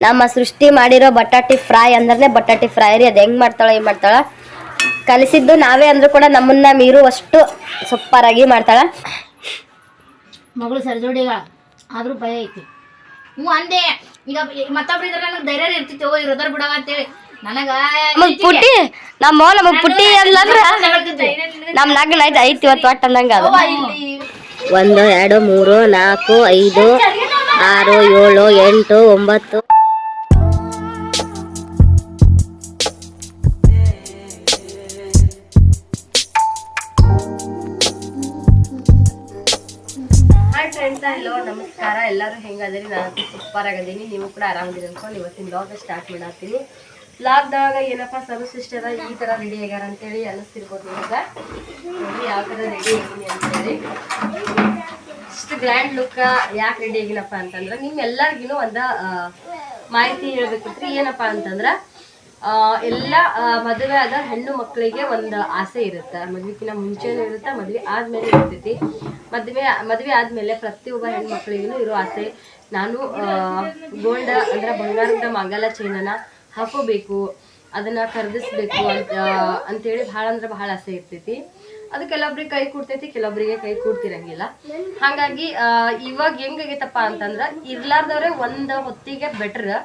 ನಮ್ಮ ಸೃಷ್ಟಿ ಮಾಡಿರೋ ಬಟಾಟಿ ಫ್ರೈ ಅಂದ್ರೆ ಬಟಾಟಿ ಫ್ರೈ ರೀ. ಅದು ಹೆಂಗ್ ಮಾಡ್ತಾಳ ಏನ್ ಮಾಡ್ತಾಳ ಕಲಿಸಿದ್ದು ನಾವೇ ಅಂದ್ರೂ ಕೂಡ ನಮ್ಮನ್ನ ಮೀರುವಷ್ಟು ಸೂಪರ್ ಆಗಿ ಮಾಡ್ತಾಳ. ಮಗಳು ಸರಿಜೋಡಿಗ ಆದ್ರೂ ಭಯ ಐತಿ. ಹ್ಞೂ ಅಂದೆ ಈಗ ಮತ್ತೊಬ್ರು ಇದ್ರೆ ನನಗೆ ಧೈರ್ಯ ಇರ್ತಿತ್ತು ಇರೋದರ್ ಬಿಡವ ಅಂತೇಳಿ. ನನಗ ಪುಟ್ಟಿ ನಮಗ್ ಪುಟ್ಟಿ ಅಲ್ಲಂದ್ರ ನಮ್ ನಗ್ನ ಐತಿ ಇವತ್ತು ಒಟ್ಟು ಅಂದಂಗ ಅದು. 1 2 3 4 5 6 7 8 9 ಹಲೋ ನಮಸ್ಕಾರ. ಎಲ್ಲರೂ ಹೆಂಗದಿರಿ? ನಾನು ಸೂಪರ್ ಆಗಿದ್ದೀನಿ, ನೀವು ಕೂಡ ಆರಾಮದಿರಿ ಅನ್ಕೊಂಡು ಇವತ್ತಿನ ಬ್ಲಾಗ್ ಸ್ಟಾರ್ಟ್ ಮಾಡತ್ತೀನಿ. ಬ್ಲಾಗ್ದಾಗ ಏನಪ್ಪ ಸರ್ವಶ್ರೇಷ್ಠರ ಈ ಥರ ರೆಡಿ ಆಗ್ಯಾರ ಅಂತೇಳಿ ಅನ್ನಿಸ್ತಿರ್ಬೋದು ನಿಮ್ಗೆ. ನೋಡಿ ಯಾವ ಥರ ರೆಡಿ ಆಗಿದ್ದೀನಿ ಅಂತೇಳಿ. ಇಷ್ಟು ಗ್ರ್ಯಾಂಡ್ ಲುಕ್ ಯಾಕೆ ರೆಡಿ ಆಗಿನಪ್ಪ ಅಂತಂದ್ರೆ ನಿಮ್ಮೆಲ್ಲರಿಗೂ ಒಂದು ಮಾಹಿತಿ ಹೇಳ್ಬೇಕಿತ್ರಿ. ಏನಪ್ಪ ಅಂತಂದ್ರೆ ಎಲ್ಲ ಮದುವೆ ಆದ ಹೆಣ್ಣು ಮಕ್ಕಳಿಗೆ ಒಂದು ಆಸೆ ಇರುತ್ತೆ. ಮದ್ವೆಕಿನ್ನ ಮುಂಚೆನೂ ಇರುತ್ತೆ, ಮದ್ವೆ ಆದ್ಮೇಲೆ ಇರ್ತೈತಿ. ಮದ್ವೆ ಆದ್ಮೇಲೆ ಪ್ರತಿಯೊಬ್ಬ ಹೆಣ್ಣು ಮಕ್ಕಳಿಗೂ ಇರೋ ಆಸೆ, ನಾನು ಗೋಲ್ಡ್ ಅಂದ್ರೆ ಬಂಗಾರದ ಮಂಗಲ ಚೈನನ ಹಾಕೋಬೇಕು, ಅದನ್ನ ಖರೀದಿಸ್ಬೇಕು ಅಂತೇಳಿ ಭಾಳ ಅಂದ್ರೆ ಭಾಳ ಆಸೆ ಇರ್ತೈತಿ. ಅದು ಕೆಲವೊಬ್ರಿಗೆ ಕೈ ಕೊಡ್ತೈತಿ, ಕೆಲವೊಬ್ರಿಗೆ ಕೈ ಕೊಡ್ತಿರಂಗಿಲ್ಲ. ಹಾಗಾಗಿ ಇವಾಗ ಹೆಂಗಾಗೈತಪ್ಪ ಅಂತಂದ್ರ ಇರ್ಲಾರ್ದವ್ರೆ ಒಂದು ಹೊತ್ತಿಗೆ ಬೆಟರ್,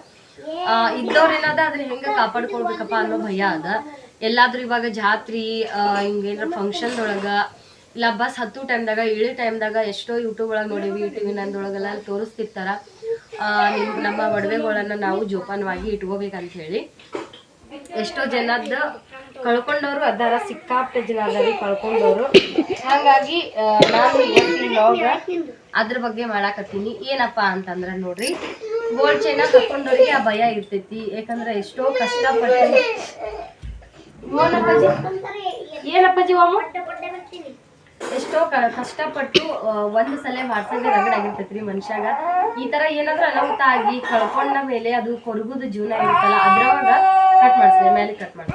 ಇದ್ದವ್ರೇನಾದ ಅದನ್ನ ಹೆಂಗ ಕಾಪಾಡ್ಕೊಳ್ಬೇಕಪ್ಪ ಅನ್ನೋ ಭಯ ಅದ. ಎಲ್ಲಾದ್ರೂ ಇವಾಗ ಜಾತ್ರಿ ಹಿಂಗೇನಾರ ಫಂಕ್ಷನ್ ಒಳಗ ಇಲ್ಲ ಬಸ್ ಹತ್ತು ಟೈಮ್ದಾಗ ಇಳಿ ಟೈಮ್ದಾಗ ಎಷ್ಟೋ ಯೂಟ್ಯೂಬ್ ಒಳಗೆ ನೋಡಿವಿ, ಟಿವಿ ನಂದೊಳಗೆಲ್ಲ ತೋರಿಸ್ತಿರ್ತಾರ ನಮ್ಮ ಒಡವೆಗಳನ್ನ ನಾವು ಜೋಪಾನವಾಗಿ ಇಟ್ಕೋಬೇಕಂತ ಹೇಳಿ. ಎಷ್ಟೋ ಜನದ ಕಳ್ಕೊಂಡವ್ರು ಅದಾರ, ಸಿಕ್ಕಾಪಟ್ಟೆ ಜನ ಅದಾರಿ ಕಳ್ಕೊಂಡವ್ರು. ಹಾಗಾಗಿ ನಾನು ಇವತ್ತಿನ ಅದ್ರ ಬಗ್ಗೆ ಮಾಡಾಕತ್ತೀನಿ. ಏನಪ್ಪಾ ಅಂತಂದ್ರ ನೋಡ್ರಿ, ಗೋಲ್ಡ್ ಚೈನ ಕಟ್ಕೊಂಡವ್ರಿಗೆ ಆ ಭಯ ಇರ್ತೈತಿ. ಯಾಕಂದ್ರೆ ಎಷ್ಟೋ ಕಷ್ಟಪಟ್ಟು ಏನಪ್ಪಾಜಿ ಎಷ್ಟೋ ಕಷ್ಟಪಟ್ಟು ಒಂದ್ ಸಲ ಮಾಡ್ಸೋದೇ ರಗಡಾಗಿರ್ತೈತ್ರಿ ಮನುಷ್ಯಾಗ. ಈ ತರ ಏನಾದ್ರೂ ಅನಾಹುತ ಆಗಿ ಕಳ್ಕೊಂಡ ಮೇಲೆ ಅದು ಕೊರಗುದು ಜೀವನ ಇರುತ್ತಲ್ಲ, ಅದ್ರವಾಗ ಕಟ್ ಮಾಡ್ಸಿದೆ ಮೇಲೆ ಕಟ್ ಮಾಡಿ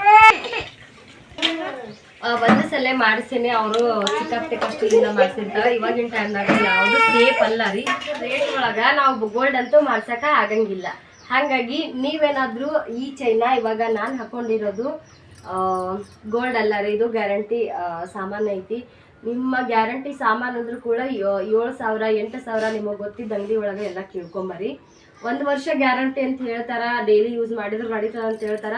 ಒಂದ್ ಸಲ ಮಾಡಿಸೇನೆ ಅವರು ಸಿಕ್ಕಾಪಟ್ಟೆ ಕಷ್ಟದಿಂದ ಮಾಡ್ಸಿರ್ತಾರ. ಇವಾಗಿನ ಟೈಮ್ದಾಗ ಯಾವ್ದು ಸೇಫ್ ಅಲ್ಲ ರೀ. ರೇಟ್ ಒಳಗ ನಾವು ಗೋಲ್ಡ್ ಅಂತೂ ಮಾಡ್ಸಕ ಆಗಂಗಿಲ್ಲ. ಹಾಗಾಗಿ ನೀವೇನಾದ್ರೂ ಈ ಚೈನಾ ಇವಾಗ ನಾನು ಹಾಕೊಂಡಿರೋದು ಗೋಲ್ಡ್ ಅಲ್ಲ ರೀ, ಇದು ಗ್ಯಾರಂಟಿ ಸಾಮಾನು ಐತಿ. ನಿಮ್ಮ ಗ್ಯಾರಂಟಿ ಸಾಮಾನು ಅಂದ್ರೂ ಕೂಡ 7,000 8,000 ನಿಮಗೆ ಗೊತ್ತಿದ್ದ ಅಂಗಡಿ ಒಳಗೆ ಎಲ್ಲ ಕೇಳ್ಕೊಂಬರಿ. 1 ವರ್ಷ ಗ್ಯಾರಂಟಿ ಅಂತ ಹೇಳ್ತಾರ, ಡೈಲಿ ಯೂಸ್ ಮಾಡಿದ್ರು ನಡೀತದ ಅಂತ ಹೇಳ್ತಾರ.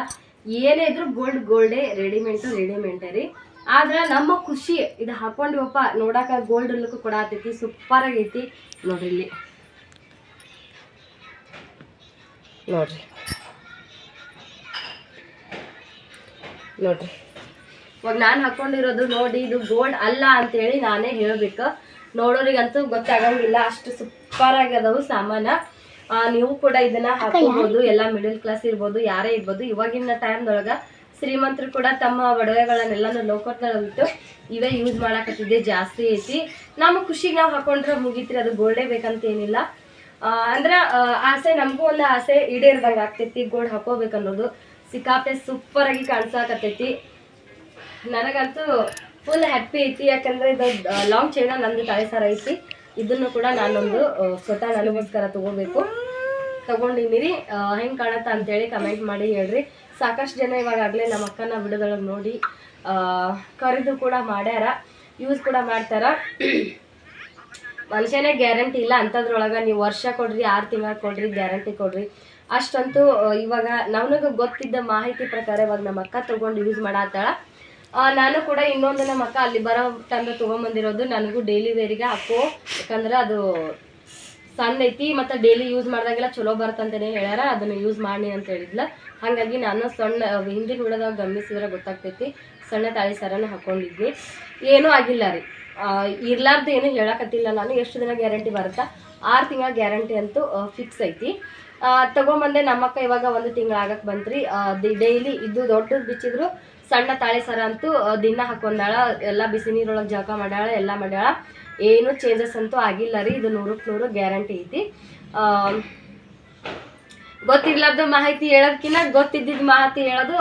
ಏನೇ ಇದ್ರು ಗೋಲ್ಡೇ, ರೆಡಿಮೇಂಟೇ ರೀ. ಆದ್ರೆ ನಮ್ಮ ಖುಷಿ ಇದು ಹಾಕೊಂಡಿವಪ್ಪ ನೋಡಾಕ ಗೋಲ್ಡ್ ಲುಕ್ ಕೊಡತೈತಿ, ಸೂಪರ್ ಆಗೈತಿ. ನೋಡ್ರಿ ಇಲ್ಲಿ ನೋಡ್ರಿ ಇವಾಗ ನಾನು ಹಾಕೊಂಡಿರೋದು ನೋಡಿ, ಇದು ಗೋಲ್ಡ್ ಅಲ್ಲ ಅಂತೇಳಿ ನಾನೇ ಹೇಳ್ಬೇಕು. ನೋಡೋರಿಗಂತೂ ಗೊತ್ತಾಗಂಗಿಲ್ಲ, ಅಷ್ಟು ಸೂಪರ್ ಆಗ್ಯದವು ಸಾಮಾನ. ನೀವು ಕೂಡ ಇದನ್ನ ಹಾಕೋಬಹುದು. ಎಲ್ಲ ಮಿಡಲ್ ಕ್ಲಾಸ್ ಇರ್ಬೋದು, ಯಾರೇ ಇರ್ಬೋದು. ಇವಾಗಿನ ಟೈಮ್ದೊಳಗ ಶ್ರೀಮಂತರು ಕೂಡ ತಮ್ಮ ಒಡವೆಗಳನ್ನೆಲ್ಲಾನು ಲೋಕರ್ದೊಳಗಿಟ್ಟು ಇವೇ ಯೂಸ್ ಮಾಡಾಕತ್ತಿದ್ದೆ ಜಾಸ್ತಿ ಐತಿ. ನಮ್ಮ ಖುಷಿಗೆ ನಾವು ಹಾಕೊಂಡ್ರೆ ಮುಗಿತ್ರಿ, ಅದು ಗೋಲ್ಡೇ ಬೇಕಂತ ಏನಿಲ್ಲ. ಅಂದ್ರೆ ಆಸೆ, ನಮಗೂ ಒಂದು ಆಸೆ ಈಡೇರ್ದಂಗೆ ಆಗ್ತೈತಿ ಗೋಲ್ಡ್ ಹಾಕೋಬೇಕನ್ನೋದು. ಸಿಕ್ಕಾಪಟ್ಟೆ ಸೂಪರ್ ಆಗಿ ಕಾಣಿಸಾಕತ್ತೈತಿ. ನನಗಂತೂ ಫುಲ್ ಹ್ಯಾಪಿ ಐತಿ. ಯಾಕಂದ್ರೆ ಇದು ಲಾಂಗ್ ಚೈನ ನಂದು ತಾಯಿಸಾರ ಐತಿ. ಇದನ್ನು ಕೂಡ ನಾನೊಂದು ಸ್ವತಃ ನನಗೋಸ್ಕರ ತಗೊಂಡಿದ್ದೀರಿ. ಹೆಂಗೆ ಕಾಣತ್ತ ಅಂತೇಳಿ ಕಮೆಂಟ್ ಮಾಡಿ ಹೇಳ್ರಿ. ಸಾಕಷ್ಟು ಜನ ಇವಾಗಲೇ ನಮ್ಮ ಅಕ್ಕನ ವಿಡಿಯೋದೊಳಗೆ ನೋಡಿ ಖರೀದು ಕೂಡ ಮಾಡ್ಯಾರ, ಯೂಸ್ ಕೂಡ ಮಾಡ್ತಾರ. ಮನುಷ್ಯನೇ ಗ್ಯಾರಂಟಿ ಇಲ್ಲ ಅಂಥದ್ರೊಳಗೆ ನೀವು ವರ್ಷ ಕೊಡ್ರಿ, 6 ತಿಂಗಳು ಕೊಡ್ರಿ, ಗ್ಯಾರಂಟಿ ಕೊಡ್ರಿ ಅಷ್ಟಂತೂ. ಇವಾಗ ನನಗೆ ಗೊತ್ತಿದ್ದ ಮಾಹಿತಿ ಪ್ರಕಾರ ಇವಾಗ ನಮ್ಮ ಅಕ್ಕ ತೊಗೊಂಡು ಯೂಸ್ ಮಾಡತ್ತಾಳ. ನಾನು ಕೂಡ ಇನ್ನೊಂದು ನಮ್ಮ ಅಕ್ಕ ಅಲ್ಲಿ ಬರೋ ಟೈಮ್ದಾಗ ತೊಗೊಂಬಂದಿರೋದು ನನಗೂ ಡೈಲಿ ವೇರಿಗೆ ಹಾಕೋ. ಯಾಕಂದ್ರೆ ಅದು ಸಣ್ಣ ಐತಿ ಮತ್ತು ಡೈಲಿ ಯೂಸ್ ಮಾಡಿದಾಗೆಲ್ಲ ಚಲೋ ಬರ್ತಂತಲೇ ಹೇಳ್ಯಾರ, ಅದನ್ನು ಯೂಸ್ ಮಾಡಿ ಅಂತ ಹೇಳಿದ್ಲ. ಹಾಗಾಗಿ ನಾನು ಸಣ್ಣ ಹಿಂದಿನ ವಿಡಿಯೋದಾಗ ಗಮನಿಸಿದ್ರೆ ಗೊತ್ತಾಗ್ತೈತಿ, ಸಣ್ಣ ತಾಳಿ ಸರನ ಹಾಕೊಂಡಿದ್ವಿ. ಏನೂ ಆಗಿಲ್ಲ ರೀ, ಇರ್ಲಾರ್ದು ಏನು ಹೇಳಕತ್ತಿಲ್ಲ ನಾನು. ಎಷ್ಟು ದಿನ ಗ್ಯಾರಂಟಿ ಬರುತ್ತಾ? 6 ತಿಂಗಳ ಗ್ಯಾರಂಟಿ ಅಂತೂ ಫಿಕ್ಸ್ ಐತಿ. ತಗೊಂಬಂದೆ. ನಮ್ಮಕ್ಕ ಇವಾಗ 1 ತಿಂಗಳು ಆಗಕ್ಕೆ ಬಂತ್ರಿ. ಡೈಲಿ ಇದು ದೊಡ್ಡದು ಬಿಚ್ಚಿದ್ರು ಸಣ್ಣ ತಾಳಿ ಸರ ಅಂತೂ ದಿನ ಹಾಕೊಂಡಾಳ. ಎಲ್ಲ ಬಿಸಿ ನೀರೊಳಗೆ ಜಳಕ ಮಾಡ್ಯಾಳ, ಎಲ್ಲ ಮಾಡ್ಯಾಳ. ಏನು ಚೇಂಜಸ್ ಅಂತೂ ಆಗಿಲ್ಲ ರೀ. ಇದು 100ಕ್ಕೆ 100 ಗ್ಯಾರಂಟಿ ಐತಿ. ಗೊತ್ತಿರ್ಲಾರ್ದು ಮಾಹಿತಿ ಹೇಳೋದಕ್ಕಿಂತ ಗೊತ್ತಿದ್ದಿದ್ದು ಮಾಹಿತಿ ಹೇಳೋದು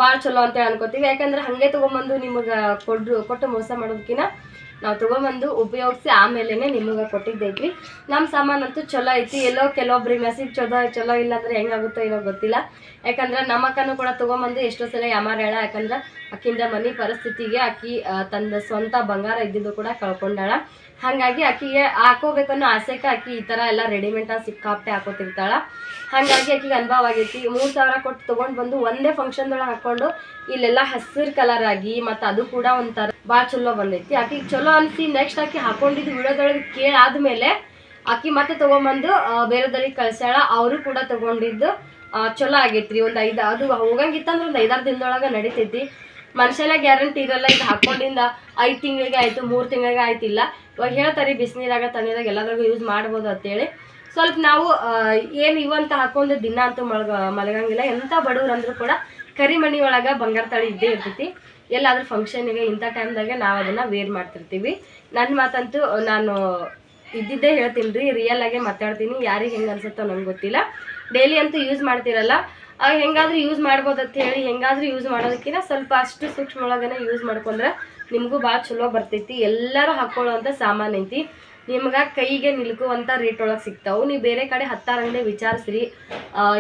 ಭಾಳ ಚಲೋ ಅಂತ ಅನ್ಕೋತೀವಿ. ಯಾಕಂದ್ರೆ ಹಾಗೆ ತೊಗೊಂಬಂದು ನಿಮಗೆ ಕೊಟ್ಟು ಮೋಸ ಮಾಡೋದಕ್ಕಿಂತ ನಾವು ತೊಗೊಂಬಂದು ಉಪಯೋಗಿಸಿ ಆಮೇಲೆ ನಿಮಗೆ ಕೊಟ್ಟಿದ್ದೈತ್ರಿ. ನಮ್ಮ ಸಾಮಾನಂತೂ ಚಲೋ ಐತಿ. ಎಲ್ಲೋ ಕೆಲವೊಬ್ರಿಗೆ ನಸೀಬ್ ಚಲೋ ಇಲ್ಲ ಅಂದ್ರೆ ಹೆಂಗಾಗುತ್ತೋ ಏನೋ ಗೊತ್ತಿಲ್ಲ. ಯಾಕಂದ್ರೆ ನಮ್ಮ ಅಕ್ಕನೂ ಕೂಡ ತೊಗೊಂಬಂದು ಎಷ್ಟೋ ಸಲ ಯಾಮಾರ ಹೇಳ. ಯಾಕಂದ್ರೆ ಆಕಿಂದ ಮನೆ ಪರಿಸ್ಥಿತಿಗೆ ಆಕಿ ತನ್ನ ಸ್ವಂತ ಬಂಗಾರ ಇದ್ದಿದ್ದು ಕೂಡ ಕಳ್ಕೊಂಡಾಳ. ಹಾಗಾಗಿ ಆಕಿಗೆ ಹಾಕೋಬೇಕನ್ನೋ ಆಸೆಗೆ ಆಕಿ ಈ ಥರ ಎಲ್ಲ ರೆಡಿಮೇಡ್ ಸಿಕ್ಕಾಪಟ್ಟೆ ಹಾಕೋತಿರ್ತಾಳ. ಹಾಗಾಗಿ ಆಕಿಗೆ ಅನುಭವ ಆಗೈತಿ. 3,000 ಕೊಟ್ಟು ತೊಗೊಂಡು ಬಂದು ಒಂದೇ ಫಂಕ್ಷನ್ದೊಳಗೆ ಹಾಕ್ಕೊಂಡು ಇಲ್ಲೆಲ್ಲ ಹಸಿರು ಕಲರ್ ಆಗಿ ಮತ್ತು ಅದು ಕೂಡ ಒಂಥರ ಭಾಳ ಚಲೋ ಬಂದೈತಿ. ಆಕಿಗೆ ಚಲೋ ಅನಿಸಿ ನೆಕ್ಸ್ಟ್ ಆಕಿ ಹಾಕೊಂಡಿದ್ದು ವಿಡಿಯೋದೊಳಗೆ ಕೇಳಾದ್ಮೇಲೆ ಆಕಿ ಮತ್ತೆ ತೊಗೊಂಬಂದು ಬೇರೆದವ್ರಿಗೆ ಕಳ್ಸ್ಯಾಳ. ಅವರು ಕೂಡ ತೊಗೊಂಡಿದ್ದು ಚಲೋ ಆಗೈತ್ರಿ. ಅದು ಹೋಗಂಗಿತ್ತಂದ್ರೆ ಒಂದು 5-6 ದಿನದೊಳಗೆ ನಡೀತೈತಿ. ಮನುಷ್ಯನ ಗ್ಯಾರಂಟಿ ಇರಲ್ಲ. ಇದು ಹಾಕೊಂಡಿಂದ 5 ತಿಂಗಳಿಗೆ ಆಯಿತು 3 ತಿಂಗಳಿಗೆ ಆಯ್ತಿಲ್ಲ. ಇವಾಗ ಹೇಳ್ತಾರೆ ಬಿಸಿನೀರಾಗ ತಣ್ಣೀರಾಗ ಎಲ್ಲರಿಗೂ ಯೂಸ್ ಮಾಡ್ಬೋದು ಅಂತೇಳಿ. ಸ್ವಲ್ಪ ನಾವು ಏನು ಇವಂತ ಹಾಕೊಂಡು ದಿನ ಅಂತೂ ಮಲಗಂಗಿಲ್ಲ. ಎಂಥ ಬಡವ್ರು ಅಂದರೂ ಕೂಡ ಕರಿಮಣಿ ಒಳಗೆ ಬಂಗಾರ ತಾಳಿ ಇದ್ದೇ ಇರ್ತೈತಿ. ಎಲ್ಲಾದ್ರೂ ಫಂಕ್ಷನಿಗೆ ಇಂಥ ಟೈಮ್ದಾಗೆ ನಾವು ಅದನ್ನು ವೇರ್ ಮಾಡ್ತಿರ್ತೀವಿ. ನನ್ನ ಮಾತಂತೂ ನಾನು ಇದ್ದಿದ್ದೇ ಹೇಳ್ತೀನಿ ರೀ, ರಿಯಲ್ ಆಗಿ ಮಾತಾಡ್ತೀನಿ. ಯಾರಿಗೆ ಹೆಂಗೆ ಅನ್ಸುತ್ತೋ ನಂಗೆ ಗೊತ್ತಿಲ್ಲ. ಡೈಲಿ ಅಂತೂ ಯೂಸ್ ಮಾಡ್ತಿರಲ್ಲ, ಹೆಂಗಾದ್ರೂ ಯೂಸ್ ಮಾಡ್ಬೋದು ಅಂತ ಹೇಳಿ ಹೆಂಗಾದ್ರೂ ಯೂಸ್ ಮಾಡೋದಕ್ಕಿಂತ ಸ್ವಲ್ಪ ಅಷ್ಟು ಸೂಕ್ಷ್ಮ ಒಳಗನೆ ಯೂಸ್ ಮಾಡ್ಕೊಂಡ್ರೆ ನಿಮಗೂ ಭಾಳ ಚಲೋ ಬರ್ತೈತಿ. ಎಲ್ಲರೂ ಹಾಕ್ಕೊಳ್ಳೋವಂಥ ಸಾಮಾನು ಐತಿ. ನಿಮ್ಗೆ ಕೈಗೆ ನಿಲ್ಕುವಂಥ ರೇಟ್ ಒಳಗೆ ಸಿಗ್ತಾವೆ. ನೀವು ಬೇರೆ ಕಡೆ 10 ಅಂಗಡಿ ವಿಚಾರಿಸ್ರಿ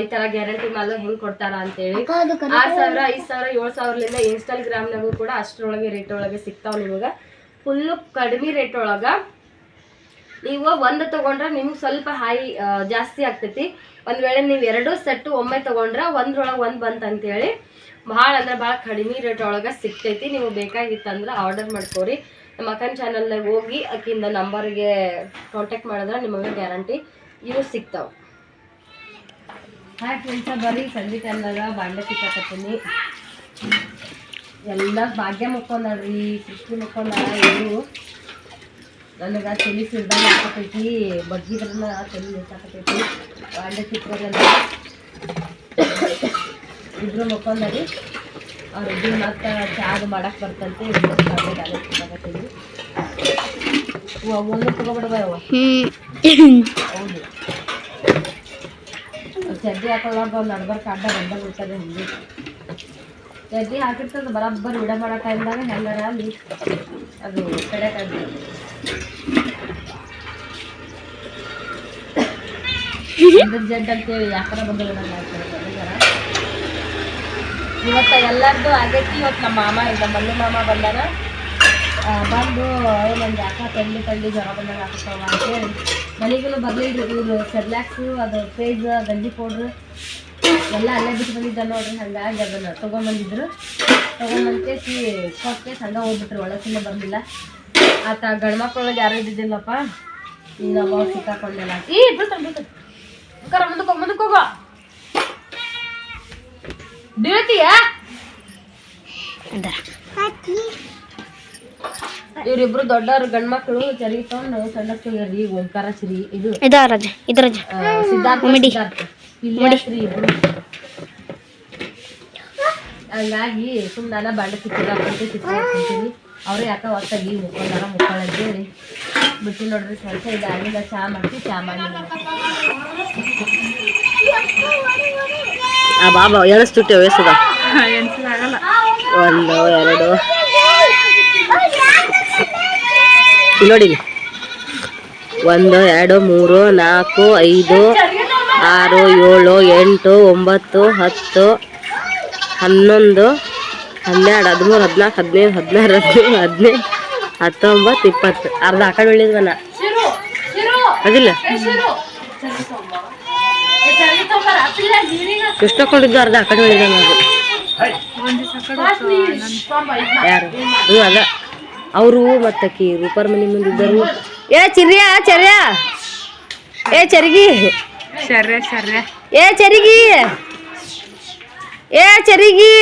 ಈ ಥರ ಗ್ಯಾರಂಟಿ ಮಾಲು ಹೆಂಗೆ ಕೊಡ್ತಾರ ಅಂತೇಳಿ. 6,000 5,000 7,000ಲಿಂದ ಇನ್ಸ್ಟಾಗ್ರಾಮ್ನಾಗೂ ಕೂಡ ಅಷ್ಟರೊಳಗೆ ರೇಟ್ ಒಳಗೆ ಸಿಗ್ತಾವೆ. ನಿಮಗೆ ಫುಲ್ಲು ಕಡಿಮೆ ರೇಟ್ ಒಳಗೆ ನೀವು ಒಂದು ತೊಗೊಂಡ್ರೆ ನಿಮ್ಗೆ ಸ್ವಲ್ಪ ಜಾಸ್ತಿ ಆಗ್ತೈತಿ. ಒಂದು ವೇಳೆ ನೀವು 2 ಸೆಟ್ಟು ಒಮ್ಮೆ ತೊಗೊಂಡ್ರೆ ಒಂದ್ರೊಳಗೆ ಒಂದು ಬಂತಂತೇಳಿ ಭಾಳ ಅಂದ್ರೆ ಭಾಳ ಕಡಿಮೆ ರೇಟ್ ಒಳಗೆ ಸಿಗ್ತೈತಿ. ನೀವು ಬೇಕಾಗಿತ್ತಂದ್ರೆ ಆರ್ಡರ್ ಮಾಡ್ಕೋರಿ. ನಮ್ಮ ಅಕ್ಕನ ಚಾನಲ್ನಾಗ ಹೋಗಿ ಆಕಿಂದ ನಂಬರ್ಗೆ ಕಾಂಟ್ಯಾಕ್ಟ್ ಮಾಡಿದ್ರೆ ನಿಮಗೆ ಗ್ಯಾರಂಟಿ ಇವು ಸಿಗ್ತಾವೆ. ಹಾಯ್ ಫ್ರೆಂಡ್ಸ, ಬರ್ರಿ ಸಂಜೆ ಟೈಮ್ದಾಗ ಬಾಂಡೆ ಸಿಕ್ಕಾಕತ್ತೀನಿ. ಎಲ್ಲ ಭಾಗ್ಯ ಮುಕ್ಕೊಂಡ್ರಿ, ಸೃಷ್ಟಿ ಮುಕ್ಕೊಂಡಾರ. ಇವರು ನನಗೆ ತಲೆ ಸಿಡ್ದಂಗೆ ಹಾಕತೈತಿ, ಬಗ್ಗಿದ್ರನ್ನ ತಲೆ ನಿಲ್ಸಾಕತೈತಿ. ಬಾಂಡೆ ಸಿಕ್ಕೋದ್ರಲ್ಲ ಇಬ್ರು ಮುಕ್ಕೊಂಡರಿ. ಅವ್ರ ಇಬ್ಬರು ಮತ್ತೆ ಚಾದು ಮಾಡಕ್ಕೆ ಬರ್ತಂತೆ. ಸಿಕ್ಕಾಕತ್ತೀವಿ. ಒಂದು ತಗೊಬಿಡ್ಬವ. ಹೌದು, ಚಡ್ಡಿ ಹಾಕೊಳ್ಳೋದು ನಡ್ಬರ್ಕ ಅಡ್ಡ ಗಂಡ ಬಿಡ್ತದೆ. ಹಿಂಗೆ ಚಡ್ಡಿ ಹಾಕಿರ್ತದೆ ಬರಬ್ಬರ್ ವಿಡ ಮಾಡೋ ಟೈಮ್ದಾಗ ಹೆಂಗಾರ ಅಲ್ಲಿ ಅದು ಕಡೆಕಾಗ್ತದೆ. ಜಡ್ ಅಂತೇಳಿ ಯಾಕರ ಬಂದ ಇವತ್ತು ಎಲ್ಲರದು ಆಗೈತಿ. ಇವತ್ತು ನಮ್ಮ ಮಾಮ ಮಲ್ಲು ಮಾಮ ಬಂದಾರ. ಬಂದು ನಂಗೆ ಯಾಕೆ ತಂಡಿ ಜ್ವರ ಬಂದಾಗ ಹಾಕ್ತಾವ ಅಂತೇಳಿ ಮನೆಗೂ ಬರ್ಲಿಲ್ಲ. ಇವರು ಸೆರ್ಲ್ಯಾಕ್ಸು, ಅದು ಪೇಜ್, ಗಂಜಿ ಪೌಡ್ರು ಎಲ್ಲ ಅಲ್ಲೇ ಬಿಟ್ಟು ಬಂದಿದ್ದ ನೋಡ್ರಿ. ಹಂಗಾಗಿ ಅದನ್ನು ತೊಗೊಂಬಂದಿದ್ರು. ತೊಗೊಂಬಂದ್ಕೇಸಿ ಕೊಟ್ಟೆ ಹಂಗೆ ಹೋಗ್ಬಿಟ್ರು. ಒಳಸಿನ ಬಂದಿಲ್ಲ. ಆತ ಗಂಡ್ಮಕ್ಳೊಳಗೆ ಯಾರು ಇದ್ದಿದ್ದಿಲ್ಲಪ್ಪ. ಈಗ ನಾವು ಸಿಕ್ಕಾಕೊಂಡೆಲ್ಲ ಮುಂದಕ್ಕೆ ಹೋಗೋ ಬೀಳ್ತೀಯಾ. ಇವ್ರಿಬ್ರು ದೊಡ್ಡವ್ರು ಗಂಡ್ಮಕ್ಳು ಚರಿ ತಗೊಂಡು ಸಣ್ಣಕ್ಕೆ ಈಗ ಓಂಕಾರ ಶ್ರೀ ಇದು ಸಿದ್ಧಾರ್ಥ ಶ್ರೀ ಇಬ್ರು. ಹಂಗಾಗಿ ಸುಮ್ಮನೆ ಬಾಂಡೆ ಸಿಕ್ಕಿರ್ತೀನಿ. ಅವ್ರು ಯಾಕೆ ಹೊತ್ತಾಗಿ ಮುಕ್ಕೊಳ್ಳಂತೇಳಿ ಬಿಟ್ಟು ನೋಡ್ರಿ. ಸ್ವಲ್ಪ ಇದಾಗಿಲ್ಲ. ಚಹಾ ಮಾಡ್ತೀವಿ. ಚಹಾ ಮಾಡಿ ಬಾಬಾ ಎಣಿಸ್ಬಿಟ್ಟೆ ವಯಸ್ಸದ 1 2 ನೋಡಿ 1 2 3 4 5 6 7 8 9 10 11 12 13 14 15 16 17 18 19 20 ಅರ್ಧ ಆ ಕಡೆ ಬೆಳಿದ್ವನ ಅದಿಲ್ಲ. ಎಷ್ಟು ತಗೊಂಡಿದ್ದು ಅರ್ಧ ಆ ಕಡೆ ಬೆಳಿದ ಯಾರು ಅದ ಅವರು ಮತ್ತಕಿ ರೂಪಾರ್ ಮನೆ ಮುಂದಿದ್ದರು. ಏ ಚರ್ಯ ಏ ಚರಿಗಿ ಏ ಚರಿಗಿ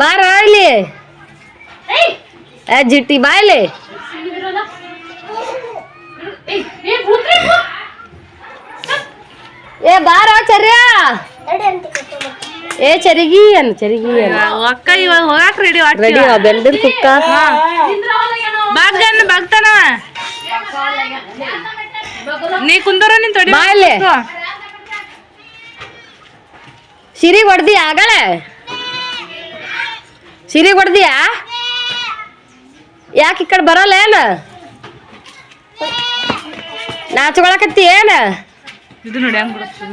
ಬಾರ ಇಲ್ಲಿ. ಜಿಟ್ಟಿ ಬಾಯ್ಲಿ. ಏ ಬಾರ ಚರ್ಯ. ಏ ಚರಿಗಿ ಅಕ್ಕ ಇವಾಗ ಹೋಗಾಕ ರೆಡಿ ಬೆಂಡಿನ ತುಕ್ಕ ಬಾಗ್ತಾನವ. ನೀ ಕುಂದರ ನಿನ್ ತೊಡಿ ಬಾಯ್ಲಿ. ಸಿರಿಗೆ ಹೊಡ್ದಿಯಾ ಆಗಳೆ? ಸಿರಿಗೆ ಹೊಡ್ದಿಯಾ? ಯಾಕೆ ಈ ಕಡೆ ಬರಲ್ಲ ಏನ ನಾಚ್ಕೊಳಕತ್ತಿ ಏನ ಇದು ನೋಡಿ ಹಂಗ್ ಬಿಡುತ್ತೆ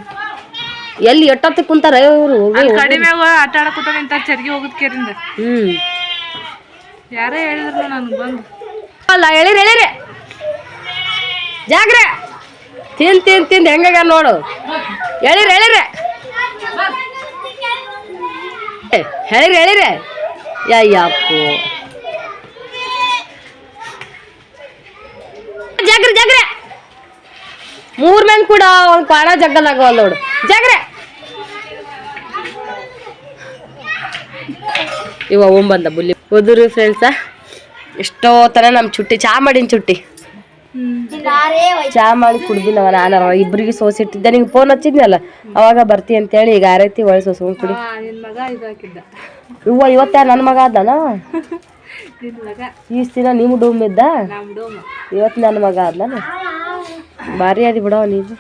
ಎಲ್ಲಿ ಎಟ್ಟೊತ್ತಿ ಕುಂತಾರ ಇವ್ರು ಕಡಿಮೆ ಆಟ ಆಡಕೂತ ನಿಂತ ಚರ್ಗಿ ಹೋಗುದ್ ಕೇರಿಂದ ಯಾರೇ ಹೇಳಿದ್ರು ನನ್ಗೆ ಬಂದು ಅಲ್ಲ ಹೇಳಿರಿ ಜಾಗ್ರೆ ತಿಂದ್ ಹೆಂಗಾಗ ನೋಡು ಹೇಳಿರಿ ಯಪ್ಪು ಜಾಗ್ರೆ 3 ಮಂದಿ ಕೂಡ ಒಂದ್ ಕಾಣ ಜಗ್ಗಲಾಗ ನೋಡು ಜಾಗ್ರೆ ಇವ ಬಂದ ಬುಲ್ಲಿ ಹೋದ್ರಿ ಫ್ರೆಂಡ್ಸ ಎಷ್ಟೋ ತರ ನಮ್ ಚುಟ್ಟಿ ಚಾ ಮಾಡಿನ ಚುಟ್ಟಿ ಚಾ ಮಾಡಿ ಕುಡ್ದಿನವ ನಾನು ಇಬ್ರಿಗೆ ಸೋಸಿಟ್ಟಿದ್ದೆ ನಿಂಗೆ ಫೋನ್ ಹಚ್ಚಿದ್ನಲ್ಲ ಅವಾಗ ಬರ್ತಿ ಅಂತೇಳಿ ಈಗ ಆರೈತಿ ಒಳ್ಳೆ ಸೋಸ್ಕೊಂಡ್ ಕುಡಿ ಇವತ್ತ ನನ್ನ ಮಗ ಅದಾನ ಈಸ್ ದಿನ ನಿಮ್ ಡೂಮ್ ಇದ್ದ ಇವತ್ತು ನನ್ನ ಮಗ ಅದ್ನ ಭಾರಿ ಅದಿ ಬಿಡವ ನೀನು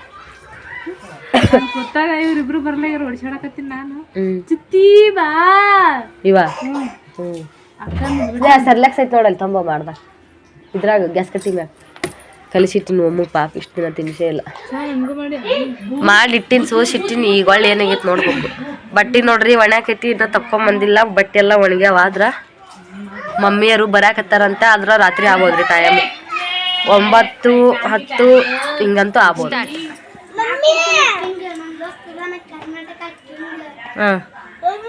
ಗೊತ್ತಾಗ ಇವ್ರಿಬ್ರು ಬರ್ಲಾಗ್ಯಾರ ಹೊಡ್ಸಾಡಕತ್ತೀನಿ ನಾನು ಚಿತ್ತಿ ಬಾ ಇವ ಸರ್ಲೆಕ್ಸ್ ಐತ್ ನೋಡಲ್ಲಿ ತಂಬ ಮಾಡ್ದ ಇದ್ರಾಗ ಗ್ಯಾಸ್ ಕಟ್ಟಿ ಮ್ಯಾಗ ಕಲಿಸಿಟ್ಟಿನ ಒಮ್ಮ ಪಾಪ ಇಷ್ಟು ದಿನ ತಿನ್ಸೇ ಇಲ್ಲ ಮಾಡಿಟ್ಟಿನ ಸೋಸಿಟ್ಟಿನಿ ಈಗ ಒಳ್ಳೆ ಏನಾಗೈತೆ ನೋಡ್ಬೇಕು ಬಟ್ಟೆ ನೋಡ್ರಿ ಒಣಾಕೈತಿ ಇನ್ನ ತಕ್ಕೊಂಬಂದಿಲ್ಲ ಬಟ್ಟೆ ಎಲ್ಲ ಒಣಗ್ಯಾವಾದ್ರ ಮಮ್ಮಿಯರು ಬರಾಕತ್ತಾರಂತ ಆದ್ರ ರಾತ್ರಿ ಆಗ್ಬೋದ್ರಿ ಟೈಮ್ 9, 10 ಹಿಂಗಂತೂ ಆಗ್ಬೋದು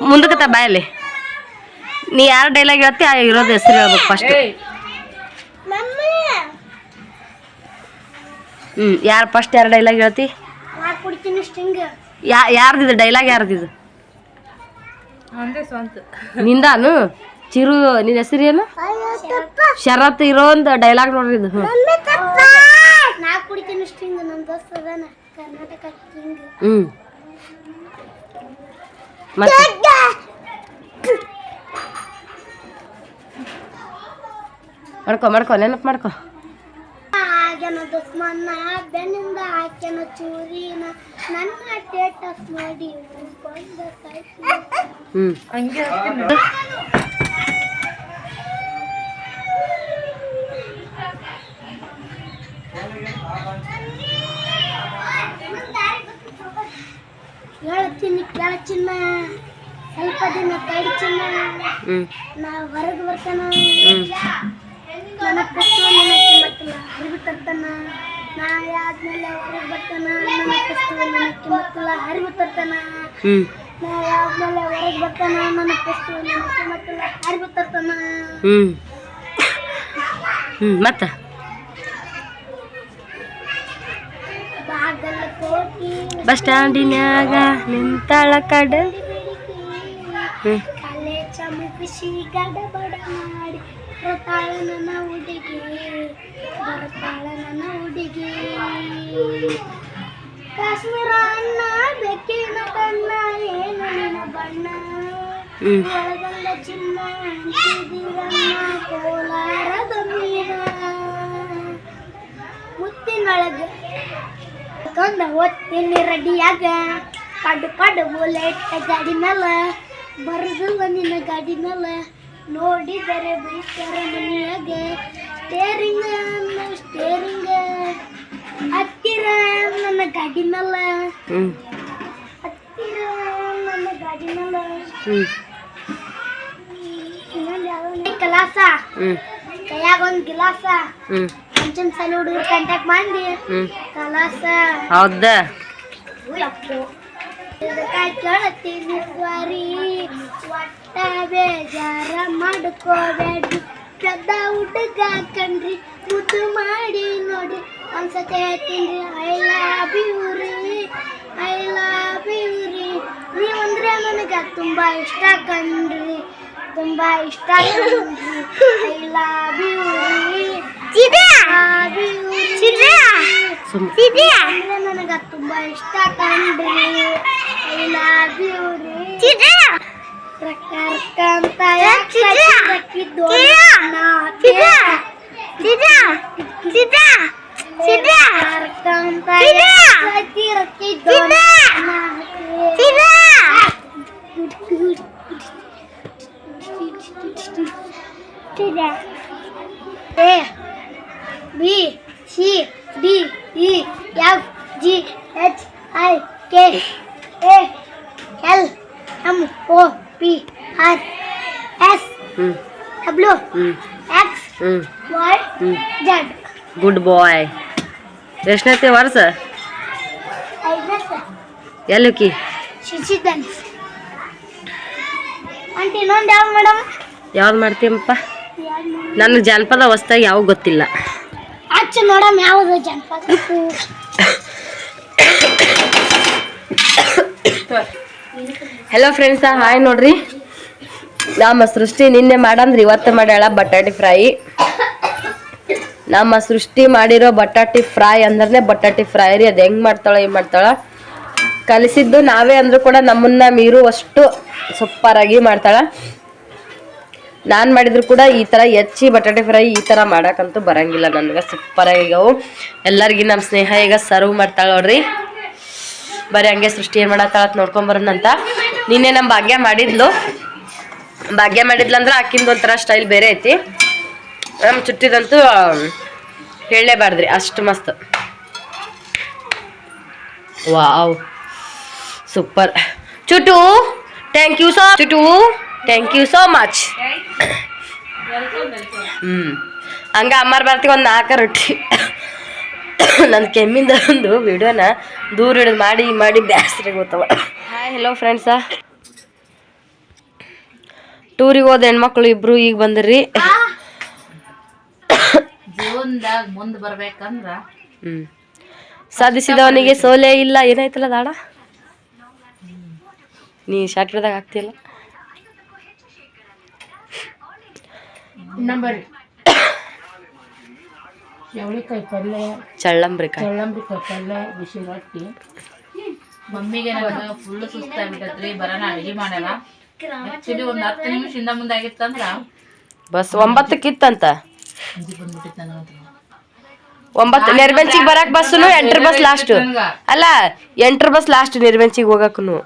ಮುಂದಕ್ಕತ್ತ ಬಾಯಲ್ಲಿ ನೀ ಯಾರು ಡೈಲಾಗ್ ಹೇಳ್ತಿ ಆ ಇರೋದು ಹೆಸರು ಹೇಳ್ಬೇಕು ಫಸ್ಟ್ ಯಾರು ಫಸ್ಟ್ ಯಾರು ಡೈಲಾಗ್ ಹೇಳ್ತಿ ಯಾರ್ದಿದು ಡೈಲಾಗ್ ಯಾರ್ದಿದು ನಿಂದಾನು ಚಿರು ನಿನ್ನ ಹೆಸರು ಏನು ಶರತ್ ಇರೋ ಒಂದು ಡೈಲಾಗ್ ನೋಡ್ರಿ ಇದು ಮತ್ತೆ ಮಾಡ್ಕೊ ನೆನಪು ಮಾಡ್ಕೊ ದುಶ್ಮನ್ನ ಬೆನ್ನಿಂದ ಹಾಕ್ಯನ ಚೂರಿನ ನನ್ನ ಸ್ಟೇಟಸ್ ನೋಡಿ ಹಂಗೆ ಹೇಳ್ತೀನಿ ಕೇಳ ಚಿನ್ನ ಸ್ವಲ್ಪ ದಿನ ತಡಿ ಚಿನ್ನ ನಾ ಹೊರಗೆ ಬರ್ತಾನ ನನ್ನ ಕಷ್ಟ ನನಗೆ ಮಕ್ಕಳ ಹರಿವು ತರ್ತಾನ ನಾ ಆದ್ಮೇಲೆ ಹೊರಗೆ ಬರ್ತಾನ ನನ್ನ ಕಷ್ಟ ನನಗೆ ಮಕ್ಕಳ ಹರಿವು ತರ್ತಾನ ನಾ ಆದ್ಮೇಲೆ ಹೊರಗೆ ಬರ್ತಾನ ನನ್ನ ಕಷ್ಟ ನನಗೆ ಮಕ್ಕಳ ಹರಿವು ತರ್ತಾನ ಮತ್ತ ಬಾಗಲಕೋಟೆ ಬಸ್ ಸ್ಟ್ಯಾಂಡಿನ್ಯಾಗ ನಿಂತಾಳ ಕಡೆ ಕಾಲೇಜ ಮುಗಿಸಿ ಗಡಬಡ ಮಾಡಿ ಬರ್ತಾಳ ನನ್ನ ಹುಡುಗಿ ಕಾಶ್ಮೀರ ಅನ್ನ ಬೆಕ್ಕಿನ ಕಣ್ಣ ಏನು ನಿನ್ನ ಬಣ್ಣ ಒಳಗಲ್ಲ ಚಿನ್ನ ಅಂತಿದ್ದೀರನ್ನ ಕೋಲಾರದ ಮೀನ ಮುತ್ತಿನೊಳಗ ಕೊಂದ ಹೊತ್ತಿನಿ ರೆಡಿಯಾಗ ಕಡು ಬುಲೆಟ್ ಗಾಡಿ ಮೇಲೆ ಬರದಿಲ್ಲ ನಿನ್ನ ಗಾಡಿ ಮೇಲೆ ನೋಡಿದರೆ ಬೀಸ್ತಾರ ಮನೆಯಾಗ ಸ್ಟೇರಿಂಗ್ ಹತ್ತಿರ ನನ್ನ ಗಾಡಿ ಮೇಲೆ ಕಲಾಸ ಕೈಯಾಗ ಒಂದು ಗಿಲಾಸ ಮುಂಚಿನ ಸಲ ಹುಡುಗರು ಕಾಂಟ್ಯಾಕ್ಟ್ ಮಾಡಿ ಕಲಾಸ ಹೌದ ಕೇಳತ್ತೀನಿ ಸ್ವಾರಿ ಒಟ್ಟ ಬೇಜಾರ ಮಾಡ್ಕೋಬೇಡ್ರಿ ಕದ್ದ ಹುಡುಗ ಕಣ್ರಿ ಮುದ್ದು ಮಾಡಿ ನೋಡಿ ಒಂದ್ಸತಿ ಹೇಳ್ತೀನಿ ಐ ಲವ್ ಯು ರೀ ನೀವಂದ್ರೆ ನನಗೆ ತುಂಬ ಇಷ್ಟ ಕಣ್ರಿ ತುಂಬ ಇಷ್ಟ ಐ ಲವ್ ಯು ಅಂದ್ರೆ ನನಗೆ ತುಂಬ ಇಷ್ಟ ಕಣ್ರಿ ಐ ಲವ್ ಯು ಅಂತ ALMOPRS WXYZ. ಗುಡ್ ಬಾಯ್. ಎಷ್ಟನೇತಿ ವರ್ಷ? ಎಲ್ಲಕ್ಕಿ ಶಿಶಿದ್ದಾನೆ ಆಂಟಿ ಇನ್ನೊಂದು ಯಾವ ಮೇಡಮ್? ಯಾವ್ದು ಮಾಡ್ತೀಯಪ್ಪ? ನನಗೆ ಜಾನಪದ ಹೊಸ್ದಾಗಿ ಯಾವ ಗೊತ್ತಿಲ್ಲ. ಅಚ್ಚ ನೋಡಮ್ ಯಾವುದು ಜನಪದ. ಹಲೋ ಫ್ರೆಂಡ್ಸ, ಹಾಯ್ ನೋಡ್ರಿ. ನಮ್ಮ ಸೃಷ್ಟಿ ನಿನ್ನೆ ಮಾಡಂದ್ರಿ ಇವತ್ತು ಮಾಡ್ಯಾಳ ಬಟಾಟಿ ಫ್ರೈ. ನಮ್ಮ ಸೃಷ್ಟಿ ಮಾಡಿರೋ ಬಟಾಟಿ ಫ್ರೈ ಅಂದ್ರೆ ಬಟಾಟಿ ಫ್ರೈ ರೀ. ಅದು ಹೆಂಗೆ ಮಾಡ್ತಾಳ ಏನು ಮಾಡ್ತಾಳ ಕಲಿಸಿದ್ದು ನಾವೇ ಅಂದ್ರೂ ಕೂಡ ನಮ್ಮನ್ನ ಮೀರುವಷ್ಟು ಸೂಪರಾಗಿ ಮಾಡ್ತಾಳ. ನಾನು ಮಾಡಿದ್ರು ಕೂಡ ಈ ಥರ ಹೆಚ್ಚಿ ಬಟಾಟೆ ಫ್ರೈ ಈ ಥರ ಮಾಡೋಕ್ಕಂತೂ ಬರಂಗಿಲ್ಲ ನನಗೆ. ಸೂಪರಾಗಿ ಅವು ಎಲ್ಲರಿಗೂ ನಮ್ಮ ಸ್ನೇಹ ಈಗ ಸರ್ವ್ ಮಾಡ್ತಾಳೆ ನೋಡ್ರಿ. ಬರೀ ಹಂಗೆ ಸೃಷ್ಟಿ ಏನು ಮಾಡತ್ತಾಳತ್ ನೋಡ್ಕೊಂಬರೋಣಂತ. ನಿನ್ನೆ ನಮ್ಮ ಭಾಗ್ಯ ಮಾಡಿದ್ಲಂದ್ರೆ ಆಕಿಂದು ಒಂಥರ ಸ್ಟೈಲ್ ಬೇರೆ ಐತಿ. ನಮ್ಮ ಚುಟ್ಟಿದಂತೂ ಹೇಳಲೇಬಾರ್ದ್ರಿ, ಅಷ್ಟು ಮಸ್ತ್. Wow super Chutu, thank you so much. ಹಂಗ ಅಮ್ಮಾರ್ ಬರ್ತೀವಿ ಒಂದು 4 ರೊಟ್ಟಿ. ನನ್ನ ಕೆಮ್ಮಿಂದ ಒಂದು ವಿಡಿಯೋನ ದೂರ ಹಿಡಿದು ಮಾಡಿ ಬ್ಯಾಸ್ರಿಗೆ ಹೋಗ್ತಾವ. ಹಾಯ್ ಹಲೋ ಫ್ರೆಂಡ್ಸ, ಟೂರಿಗೆ ಹೋದ ಹೆಣ್ಮಕ್ಳು ಇಬ್ರು ಈಗ ಬಂದ್ರಿ. ಜೀವನದಾಗ ಮುಂದೆ ಬರ್ಬೇಕಂದ್ರ ಸಾಧಿಸಿದವನಿಗೆ ಸೋಲೆ ಇಲ್ಲ. ಏನಾಯ್ತಲ್ಲ ದಾಡ, ನೀ ಶಾಟ್ರದಾಗ ಆಗ್ತಿಲ್ಲ. ನಂಬರ್ ಚವಳಿಕಾಯಿ ಪಲ್ಯ, ಚಳ್ಳಂಬ್ರಿ ಕಾಯಿ ಪಲ್ಯ, ಬಿಸಿ ರೊಟ್ಟಿ. ಮಮ್ಮಿಗೆ ನನಗೆ ಫುಲ್ ಸುಸ್ತಾಗ್ಬಿಟ್ಟತ್ರಿ, ಬರೋಣ ಅಡಿಗೆ ಮಾಡಲ್ಲ. ಆಕ್ಚುಲಿ ಒಂದು 10 ನಿಮಿಷದಿಂದ ಮುಂದೆ ಆಗಿತ್ತಂದ್ರ ಬಸ್ 9ಕ್ಕಿತ್ತಂತ. ಬಂದ್ಬಿಟ್ಟಿತ್ತು ನನಗೆ. 9 ನಿರ್ಬೆಂಚಿಗೆ ಬರಾಕ್ ಬಸ್ಸುನು 8 ಬಸ್ ಲಾಸ್ಟ್. ಅಲ್ಲ 8 ಬಸ್ ಲಾಸ್ಟ್ ನಿರ್ಬೆಂಚಿಗೆ ಹೋಗಕ್ಕೂ.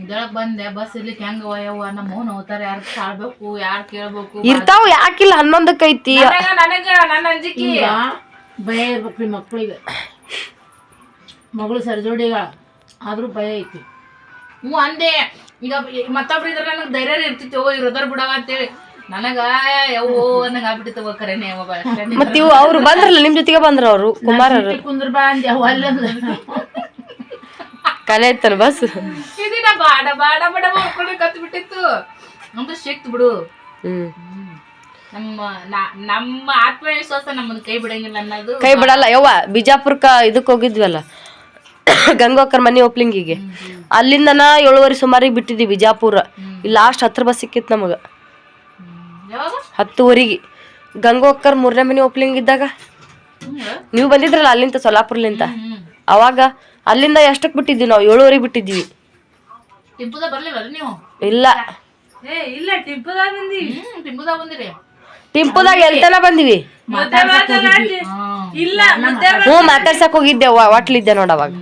ಇದೊಳಗ್ ಬಂದೆ, ಬಸ್ ಇರ್ಲಿಕ್ಕೆ ಹೆಂಗ ಯವ್ವ ನಮ್ಮ ಮೌನ ಹೋಗ್ತಾರೆ, ಯಾರು ಕಾಳ್ಬೇಕು ಯಾರು ಕೇಳ್ಬೇಕು ಇರ್ತಾವ. ಯಾಕಿಲ್ಲ 11ಕ್ಕೆ ಐತಿ. ನನ್ನ ಅಂಜಿಕೆ ಭಯ ಇರ್ಬೇಕ್ರಿ ಮಕ್ಳಿಗೆ. ಮಗಳು ಸರಿಜೋಡಿಗ ಆದ್ರೂ ಭಯ ಐತಿ. ಅಂದೆ ಈಗ ಮತ್ತೊಬ್ರು ಇದ್ರ ನನಗೆ ಧೈರ್ಯ ಇರ್ತಿತ್ತು, ಇರೋದರ್ ಬಿಡವ ಅಂತೇಳಿ. ನನಗ ಯವ್ವೋ ಅನ್ನಂಗ ಆಗ್ಬಿಟ್ಟಿತ್ತು. ಕರೆನೆ ಮತ್ತೆ ಇವು ಅವ್ರು ಬಂದ್ರಲ್ಲ ನಿಮ್ ಜೊತೆಗೆ ಬಂದ್ರ ಅವರು ಕುಮಾರ್ ಕುಂದ್ರ ಬಾ ಅಂದೆ ಅವ ಅಲ್ಲ ಕಲೆ ಐತಲ್ಲ ಬಸ್. ಇದೀನ ಬಾಡ ಬಾಡ ಬಾಡ ಮಾಡ್ಕೊಂಡು ಕತ್ ಬಿಟ್ಟಿತ್ತು. ನಮ್ದು ಸಿಕ್ತು ಬಿಡು. ನಮ್ಮ ಆತ್ಮವಿಶ್ವಾಸ ನಮ್ಮನ್ನ ಕೈ ಬಿಡಂಗಿಲ್ಲ ಅನ್ನೋದು. ಕೈ ಬಿಡಲ್ಲ ಯವ್ವ. ಬಿಜಾಪುರಕ್ಕ ಇದಕ್ ಹೋಗಿದ್ವಲ್ಲ, ಗಂಗೋಕರ್ ಮನಿ ಓಪ್ಲಿಂಗಿಗೆ. ಅಲ್ಲಿಂದನ 7:30 ಸುಮಾರಿಗೆ ಬಿಟ್ಟಿದ್ವಿ ಬಿಜಾಪುರ. ಇಲ್ಲಿ ಲಾಸ್ಟ್ 10 ಬಸ್ ಸಿಕ್ಕಿತ್ತು ನಮಗ. 10:30ಗೆ ಗಂಗೋಕರ್ 3ನೇ ಮನಿ ಓಪ್ಲಿಂಗ್ ಇದ್ದಾಗ ನೀವು ಬಂದಿದ್ರಲ್ಲ ಅಲ್ಲಿಂದ ಸೊಲ್ಲಾಪುರ್ಲಿಂದ. ಅವಾಗ ಅಲ್ಲಿಂದ ಎಷ್ಟಕ್ಕೆ ಬಿಟ್ಟಿದ್ವಿ ನಾವು? 7:30ಗೆ ಬಿಟ್ಟಿದ್ವಿ. ಇಲ್ಲ ಟಿಂಪುದಾಗ ಎಲ್ತನ ಬಂದಿವಿ. ಹ್ಞೂ ಮಾತಾಡ್ಸಕ್ ಹೋಗಿದ್ದೆ, ಹೋಟ್ಲಿದ್ದೆ ನೋಡ ಅವಾಗ.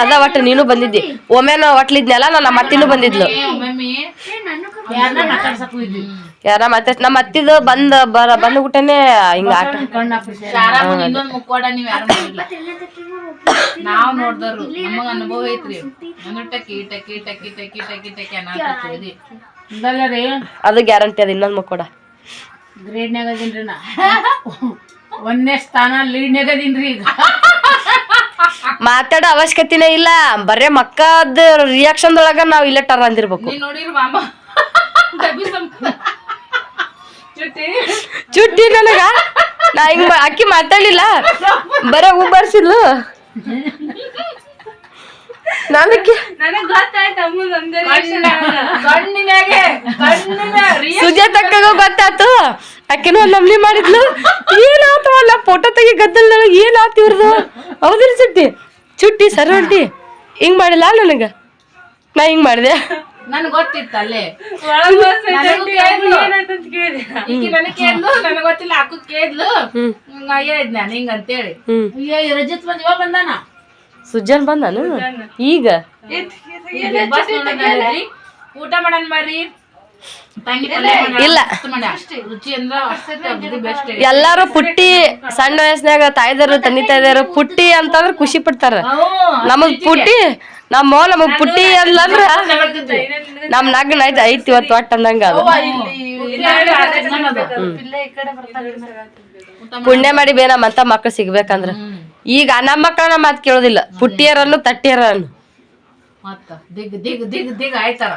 ಅದ ಒಟ್ಟು ನೀನು ಬಂದಿದ್ದಿ. ಒಮ್ಮೆನ ಹೋಟ್ಲಿದ್ನಲ್ಲ, ನಮ್ಮ ಅತ್ತಿನೂ ಬಂದಿದ್ಲು. ಯಾರ ಮಾತಾಡ್ಸ ನಮ್ಮ ಅತ್ತಿದು ಬಂದ್ಬಿಟ್ಟನೆ ಹಿಂಗ ಆಟ. ನಾವ್ ನೋಡ್ದರು ನಮಗ ಅನುಭವ ಐತ್ರಿ. ಟಕಿ ಟಕಿ ಟಕಿ ಟಕಿ ಟಕಿ ಟಕಿ ಅನ್ನರಿ. ಅದು ಗ್ಯಾರಂಟಿ. ಅದ ಇನ್ನೊಂದ್ ಮುಕ್ಕೋಡ ಗ್ರೇಡ್ನ್ಯಾಗ ಅದೀನ್ರಿ ನಾ. 1ನೇ ಸ್ಥಾನ ಲೀಡ್ನ್ಯಾಗ ಅದೀನ್ರಿ ಈಗ. ಮಾತಾಡೋ ಅವಶ್ಯಕತೆನೇ ಇಲ್ಲ. ಬರೇ ಮಕ್ಕದ ರಿಯಾಕ್ಷನ್ ಒಳಗ ನಾವ್ ಇಲ್ಲೇ ಟರ್ ಅಂದಿರ್ಬೇಕು. ನೋಡಿರಿ ಮಾಮ ಚುಟ್ಟಿ ನನಗ ನಾ ಹಿಂಗ ಅಕ್ಕಿ ಮಾತಾಡ್ಲಿಲ್ಲ, ಬರೇ ಹೂ ಬರ್ಸಿದ್ಲು. ಸುಜಾತಕ್ಕ ಗೊತ್ತಾತು. ಅಕ್ಕಿನೂ ಒಂದ್ ನಮ್ಲಿ ಮಾಡಿದ್ಲು. ಏನಾತವಲ್ಲ ಫೋಟೋ ತೆಗಿ ಗದ್ದಲ್ ಏನಾತ ಇವ್ರದು. ಹೌದಿಲ್ಲ ಚುಟ್ಟಿ ಸರೊಂಟಿ ಹಿಂಗ್ ಮಾಡಿಲ್ಲ ನನಗ. ನಾ ಹಿಂಗ್ ಮಾಡಿದೆ. ನನ್ ಗೊತ್ತಿತ್ತು ಅಲ್ಲೇ. ನನಗ್ ಗೊತ್ತಿಲ್ಲ, ಅಕ್ಕ ಕೇಳಿದ್ಲು. ಹೇಳಿದ್ ನಾನು ಹಿಂಗ ಅಂತೇಳಿ. ರಜತ್ ಬಂದ್ ಇವಾಗ ಬಂದಾನ. ಸುಜನ್ ಬಂದಾನು ಈಗ. ಊಟ ಮಾಡನ್ ಬರ್ರಿ. ಇಲ್ಲ ರುಚಿ ಅಂದ್ರ ಬೆಸ್ಟ್. ಎಲ್ಲಾರು ಪುಟ್ಟಿ ಸಣ್ಣ ವಯಸ್ಸಿನಾಗ ತಾಯ್ದಾರು ತಂದೆ ತಾಯ್ದಾರು ಪುಟ್ಟಿ ಅಂತಂದ್ರ ಖುಷಿ ಪಡ್ತಾರ. ನಮಗ್ ಪುಟ್ಟಿ ನಮಗ್ ಪುಟ್ಟಿ ಅಂದ್ರ ನಮ್ ನಗ್ನ ಐತಿ ಇವತ್ತು ಒಟ್ಟ ಅಂದಂಗ ಅದು. ಪುಣ್ಯ ಮಾಡಿ ಬೇ ನಮ್ಮಂತ ಮಕ್ಳು ಸಿಗ್ಬೇಕಂದ್ರ ಈಗ ನಮ್ಮ ಮಕ್ಕಳ ಮಾತ್ ಕೇಳೋದಿಲ್ಲ, ಪುಟ್ಟಿಯರನ್ನು ತಟ್ಟಿಯರನ್ನು ಮತ್ತ ದಿಗ್ ದಿಗ್ ದಿಗ್ ದಿಗ್ ಆಯ್ತಾರ.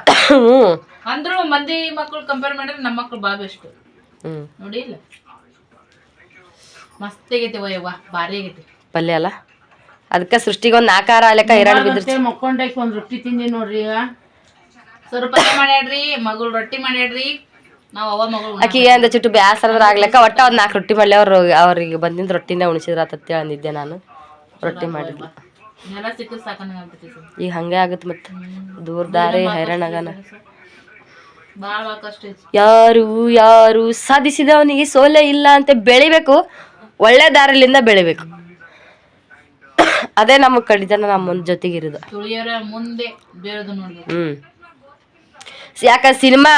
ಅಂದ್ರು ಮಂದಿ ಮಕ್ಳು ಕಂಪೇರ್ ಮಾಡಿದ್ರೆ ನಮ್ಮ ಮಕ್ಳು ಬಾ ಬೆಸ್ಟ್ ನೋಡಿ. ಇಲ್ಲ ಮಸ್ತ್ ಆಗೈತಿ ವಯ್ಯವ್ವ, ಭಾರಿ ಆಗೈತಿ ಪಲ್ಯ ಅಲ್ಲ. ಅದಕ್ಕ ಸೃಷ್ಟಿಗೆ ಒಂದ್ ಆಕಾರ ಲೆಕ್ಕ ಎರಡು ಬಿದ್ದ ಮಕ್ಕೊಂಡಾಕಿ ಒಂದ್ ರೊಟ್ಟಿ ತಿಂದಿ ನೋಡ್ರಿ. ಈಗ ಸ್ವಲ್ಪ ಮಾಡ್ಯಾಡ್ರಿ, ಮಗಳು ರೊಟ್ಟಿ ಮಾಡ್ಯಾಡ್ರಿ. ನಾವ್ ಅವ ಮಗಳು ಆಕಿಗೆ ಅಂದ ಚುಟ್ಟು ಬ್ಯಾಸರದ್ರ ಆಗ್ಲಕ್ಕ ಒಟ್ಟ ಒಂದ್ 4 ರೊಟ್ಟಿ ಮಾಡ್ಲಿ. ಅವ್ರಿಗೆ ಬಂದಿಂದ ರೊಟ್ಟಿನ ಉಣಿಸಿದ್ರ ಆತತ್ತೇಳಿ ಅಂದಿದ್ದೆ ನಾನು. ರೊಟ್ಟಿ ಮಾಡಿದ್ಲು. ನೆಲ ಸಿಕ್ಕದ್ ಸಾಕಂಗ ಈಗ ಹಂಗೆ ಆಗತ್ ಮತ್ತ ದೂರ ದಾರಿ ಹೈರಾಣಾಗನ. ಬಾಳ ಕಷ್ಟ ಐತಿ. ಯಾರು ಸಾಧಿಸಿದವನಿಗೆ ಸೋಲೆ ಇಲ್ಲ ಅಂತ ಬೆಳಿಬೇಕು, ಒಳ್ಳೆ ದಾರಿಲಿಂದ ಬೆಳಿಬೇಕು. ಅದೇ ನಮಗ್ ಕಡಿತನ ನಮ್ಮ ಜೊತೆಗಿರುದು. ತುಳಿಯೋರ ಮುಂದೆ ಬೇರೆದು ನೋಡ್ಬೇಕು. ಯಾಕ ಸಿನಿಮಾ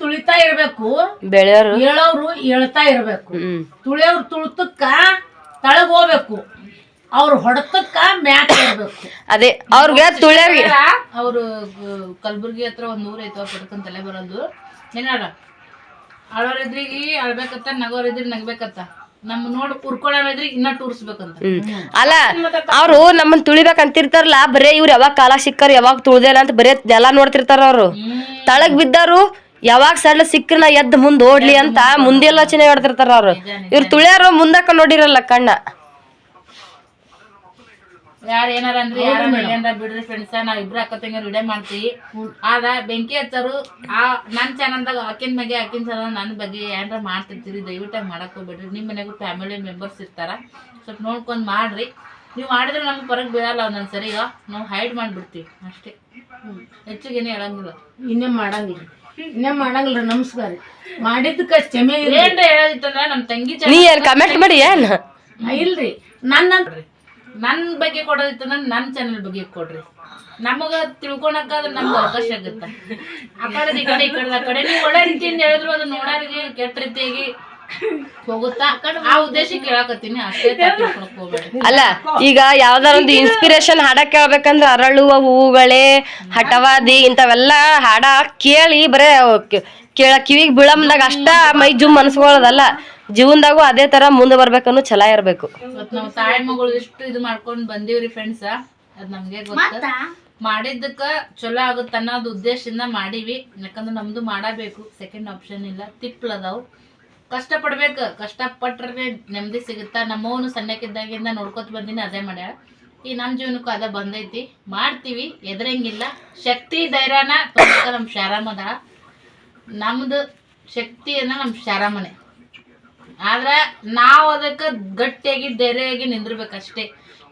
ತುಳಿತಾ ಇರ್ಬೇಕು, ಬೆಳೆಯೋರು ಹೇಳೋರು ಹೇಳ್ತಾ ಇರ್ಬೇಕು. ತುಳಿಯೋರು ತುಳಿತಕ್ಕ ತಳಗ್ ಹೋಗ್ಬೇಕು, ಅವ್ರು ಹೊಡೆತಕ್ಕ ಮ್ಯಾಕ್ ಇರ್ಬೇಕು. ಅದೇ ಅವ್ರಿಗೆ ತುಳಿಯೋರ್ಗೆ ಅವ್ರು ಕಲ್ಬುರ್ಗಿ ಹತ್ರ ಒಂದ್ ಊರ್ ಐತವ ಪಡ್ಕೊಂಡ್ ತಲೆ ಬರೋದು. ಏನಾರ ಅಳೋರ್ ಇದ್ರಿಗೆ ಅಳ್ಬೇಕತ್ತ, ನಗೋರ್ ಇದ್ರಿಗೆ ನಗ್ಬೇಕತ್ತ. ನಮ್ ನೋಡ್ ಕುರ್ಕೊಳ್ಳೋದ್ರಿಗೆ ಇನ್ನ ಟೂರ್ಸ್ಬೇಕಂತ. ಅಲ್ಲ ಅವ್ರು ನಮ್ಮನ್ ತುಳಿಬೇಕಂತಿರ್ತಾರಲ್ಲ, ಬರೇ ಇವ್ರು ಯಾವಾಗ ಕಾಲ ಸಿಕ್ಕಾರ ಯಾವಾಗ ತುಳ್ದೇಲ್ಲ ಅಂತ ಬರೇ ನೆಲ ನೋಡ್ತಿರ್ತಾರ. ಅವ್ರು ತಳಗ್ ಬಿದ್ದಾರು ಯಾವಾಗ ಸಡ್ಲ ಸಿಕ್ಕ್ರ ನಾ ಎದ್ದು ಮುಂದ್ ಓಡ್ಲಿ ಅಂತ ಮುಂದೆಲ್ಲ ಯೋಚನೆ ಮಾಡ್ತಿರ್ತಾರ. ಅವ್ರು ಇವ್ರು ತುಳಿಯಾರು ಮುಂದಕ್ಕ ನೋಡಿರಲ್ಲ ಕಣ್ಣ. ಯಾರು ಏನಾರ ಅಂದ್ರಿ ಏನಾರ ಬಿಡ್ರಿ ಫ್ರೆಂಡ್ಸ, ನಾವ್ ಇಬ್ರು ಅಕ್ಕ ತಂಗಿಯರು ವಿಡಿಯೋ ಮಾಡ್ತೀವಿ. ಆದ ಬೆಂಕಿ ಹಚ್ಚರು ನನ್ ಚಾನಲ್ದಾಗ ಆಕಿನ ಬಗ್ಗೆ ಆಕಿನ ಚಾನಲ್ ನನ್ನ ಬಗ್ಗೆ ಏನಾರ ಮಾಡ್ತಿರ್ತೀರಿ. ದಯವಿಟ್ಟು ಮಾಡಕ್ ಹೋಗ್ಬೇಡ್ರಿ. ನಿಮ್ ಮನೆಗೂ ಫ್ಯಾಮಿಲಿ ಮೆಂಬರ್ಸ್ ಇರ್ತಾರ, ಸ್ವಲ್ಪ ನೋಡ್ಕೊಂಡ್ ಮಾಡ್ರಿ. ನೀವು ಮಾಡಿದ್ರೆ ನಮ್ಗೆ ಹೊರಗೆ ಬೀಳಲ್ಲ ಒಂದೊಂದ್ ಸರಿ. ಈಗ ನಾವು ಹೈಡ್ ಮಾಡ್ಬಿಡ್ತೀವಿ ಅಷ್ಟೇ, ಹೆಚ್ಚಿಗೇನೆ ಹೇಳಂಗಿಲ್ಲ. ಇನ್ನೇ ಮಾಡಂಗಿಲ್ರಿ. ನಮಸ್ಕಾರ ಮಾಡಿದ್ದಕ್ಕ ಕ್ಷಮೆ. ಏನ್ರ ಹೇಳೋದಿತ್ತಂದ್ರ ನಮ್ ತಂಗಿ ಕಮೆಂಟ್ ಮಾಡಿ ಏನ್ ಇಲ್ರಿ. ನನ್ ಬಗ್ಗೆ ಕೊಡೋದಿತ್ತಂದ್ರ ನನ್ ಚಾನಲ್ ಬಗ್ಗೆ ಕೊಡ್ರಿ. ನಮಗ ತಿಳ್ಕೊಳಕಾದ್ರೆ ನಮ್ಗೆ ಅವಕಾಶ ಆಗುತ್ತ. ಆ ಕಡೆ ಈ ಕಡೆ ಆ ಕಡೆ ನೀವು ಒಳ್ಳೆ ರೀತಿಯಿಂದ ಹೇಳಿದ್ರು ಅದು ನೋಡೋರಿಗೆ ಕೆಟ್ಟ ರೀತಿಯಾಗಿ ಹೋಗುತ್ತಾ. ಆ ಉದ್ದೇಶಕ್ಕೆ ಹೇಳಕತ್ತೀನಿ ಅಷ್ಟೇ, ತಿಳ್ಕೊಳಕ್ ಹೋಗ್ಬೇಡಿ. ಅಲ್ಲ ಈಗ ಯಾವ್ದಾರ ಒಂದು ಇನ್ಸ್ಪಿರೇಷನ್ ಹಾಡ ಕೇಳ್ಬೇಕಂದ್ರ ಅರಳುವ ಹೂಗಳೇ, ಹಠವಾದಿ ಇಂಥವೆಲ್ಲ ಹಾಡ ಕೇಳಿ ಬರೇ ಕಿವಿಗೆ ಬೀಳಮ್ದಾಗ ಅಷ್ಟ ಮೈ ಜುಮ್ ಅನ್ಸ್ಕೊಳ್ಳೋದಲ್ಲ. ಜೀವನದಾಗೂ ಅದೇ ತರ ಮುಂದೆ ಬರ್ಬೇಕನ್ನು ಛಲ ಇರ್ಬೇಕು. ನಾವ್ ತಾಯಿ ಮಗಳು ಇಷ್ಟು ಇದು ಮಾಡ್ಕೊಂಡ್ ಬಂದೀವ್ರಿ ಫ್ರೆಂಡ್ಸ್, ಅದ್ ನಮ್ಗೆ ಗೊತ್ತ. ಮಾಡಿದ್ದಕ್ಕ ಚಲೋ ಆಗುತ್ತ ಅನ್ನೋದು ಉದ್ದೇಶದಿಂದ ಮಾಡೀವಿ. ಯಾಕಂದ್ರೆ ನಮ್ದು ಮಾಡಬೇಕು, ಸೆಕೆಂಡ್ ಆಪ್ಷನ್ ಇಲ್ಲ. ತಿಪ್ಲದಾವ್ ಕಷ್ಟ ಪಡ್ಬೇಕು, ಕಷ್ಟ ಪಟ್ರೆ ನೆಮ್ಮದಿ ಸಿಗುತ್ತ. ನಮ್ಮವನು ಸಣ್ಣಕ್ಕಿದ್ದಾಗಿಂದ ನೋಡ್ಕೊತ ಬಂದಿನಿ, ಅದೇ ಮಾಡ್ಯಾಳ. ಈ ನಮ್ ಜೀವನಕ್ಕೂ ಅದ ಬಂದೈತಿ, ಮಾಡ್ತೀವಿ, ಎದ್ರಂಗಿಲ್ಲ. ಶಕ್ತಿ ಧೈರ್ಯನ ನಮ್ ಶಾರಾಮದ, ನಮ್ದು ಶಕ್ತಿಯನ್ನ ನಮ್ ಶಾರಾಮನೆ. ಆದ್ರ ನಾವ್ ಅದಕ್ಕ ಗಟ್ಟಿಯಾಗಿ ಧೈರ್ಯವಾಗಿ ನಿಂದಿರ್ಬೇಕಷ್ಟೇ.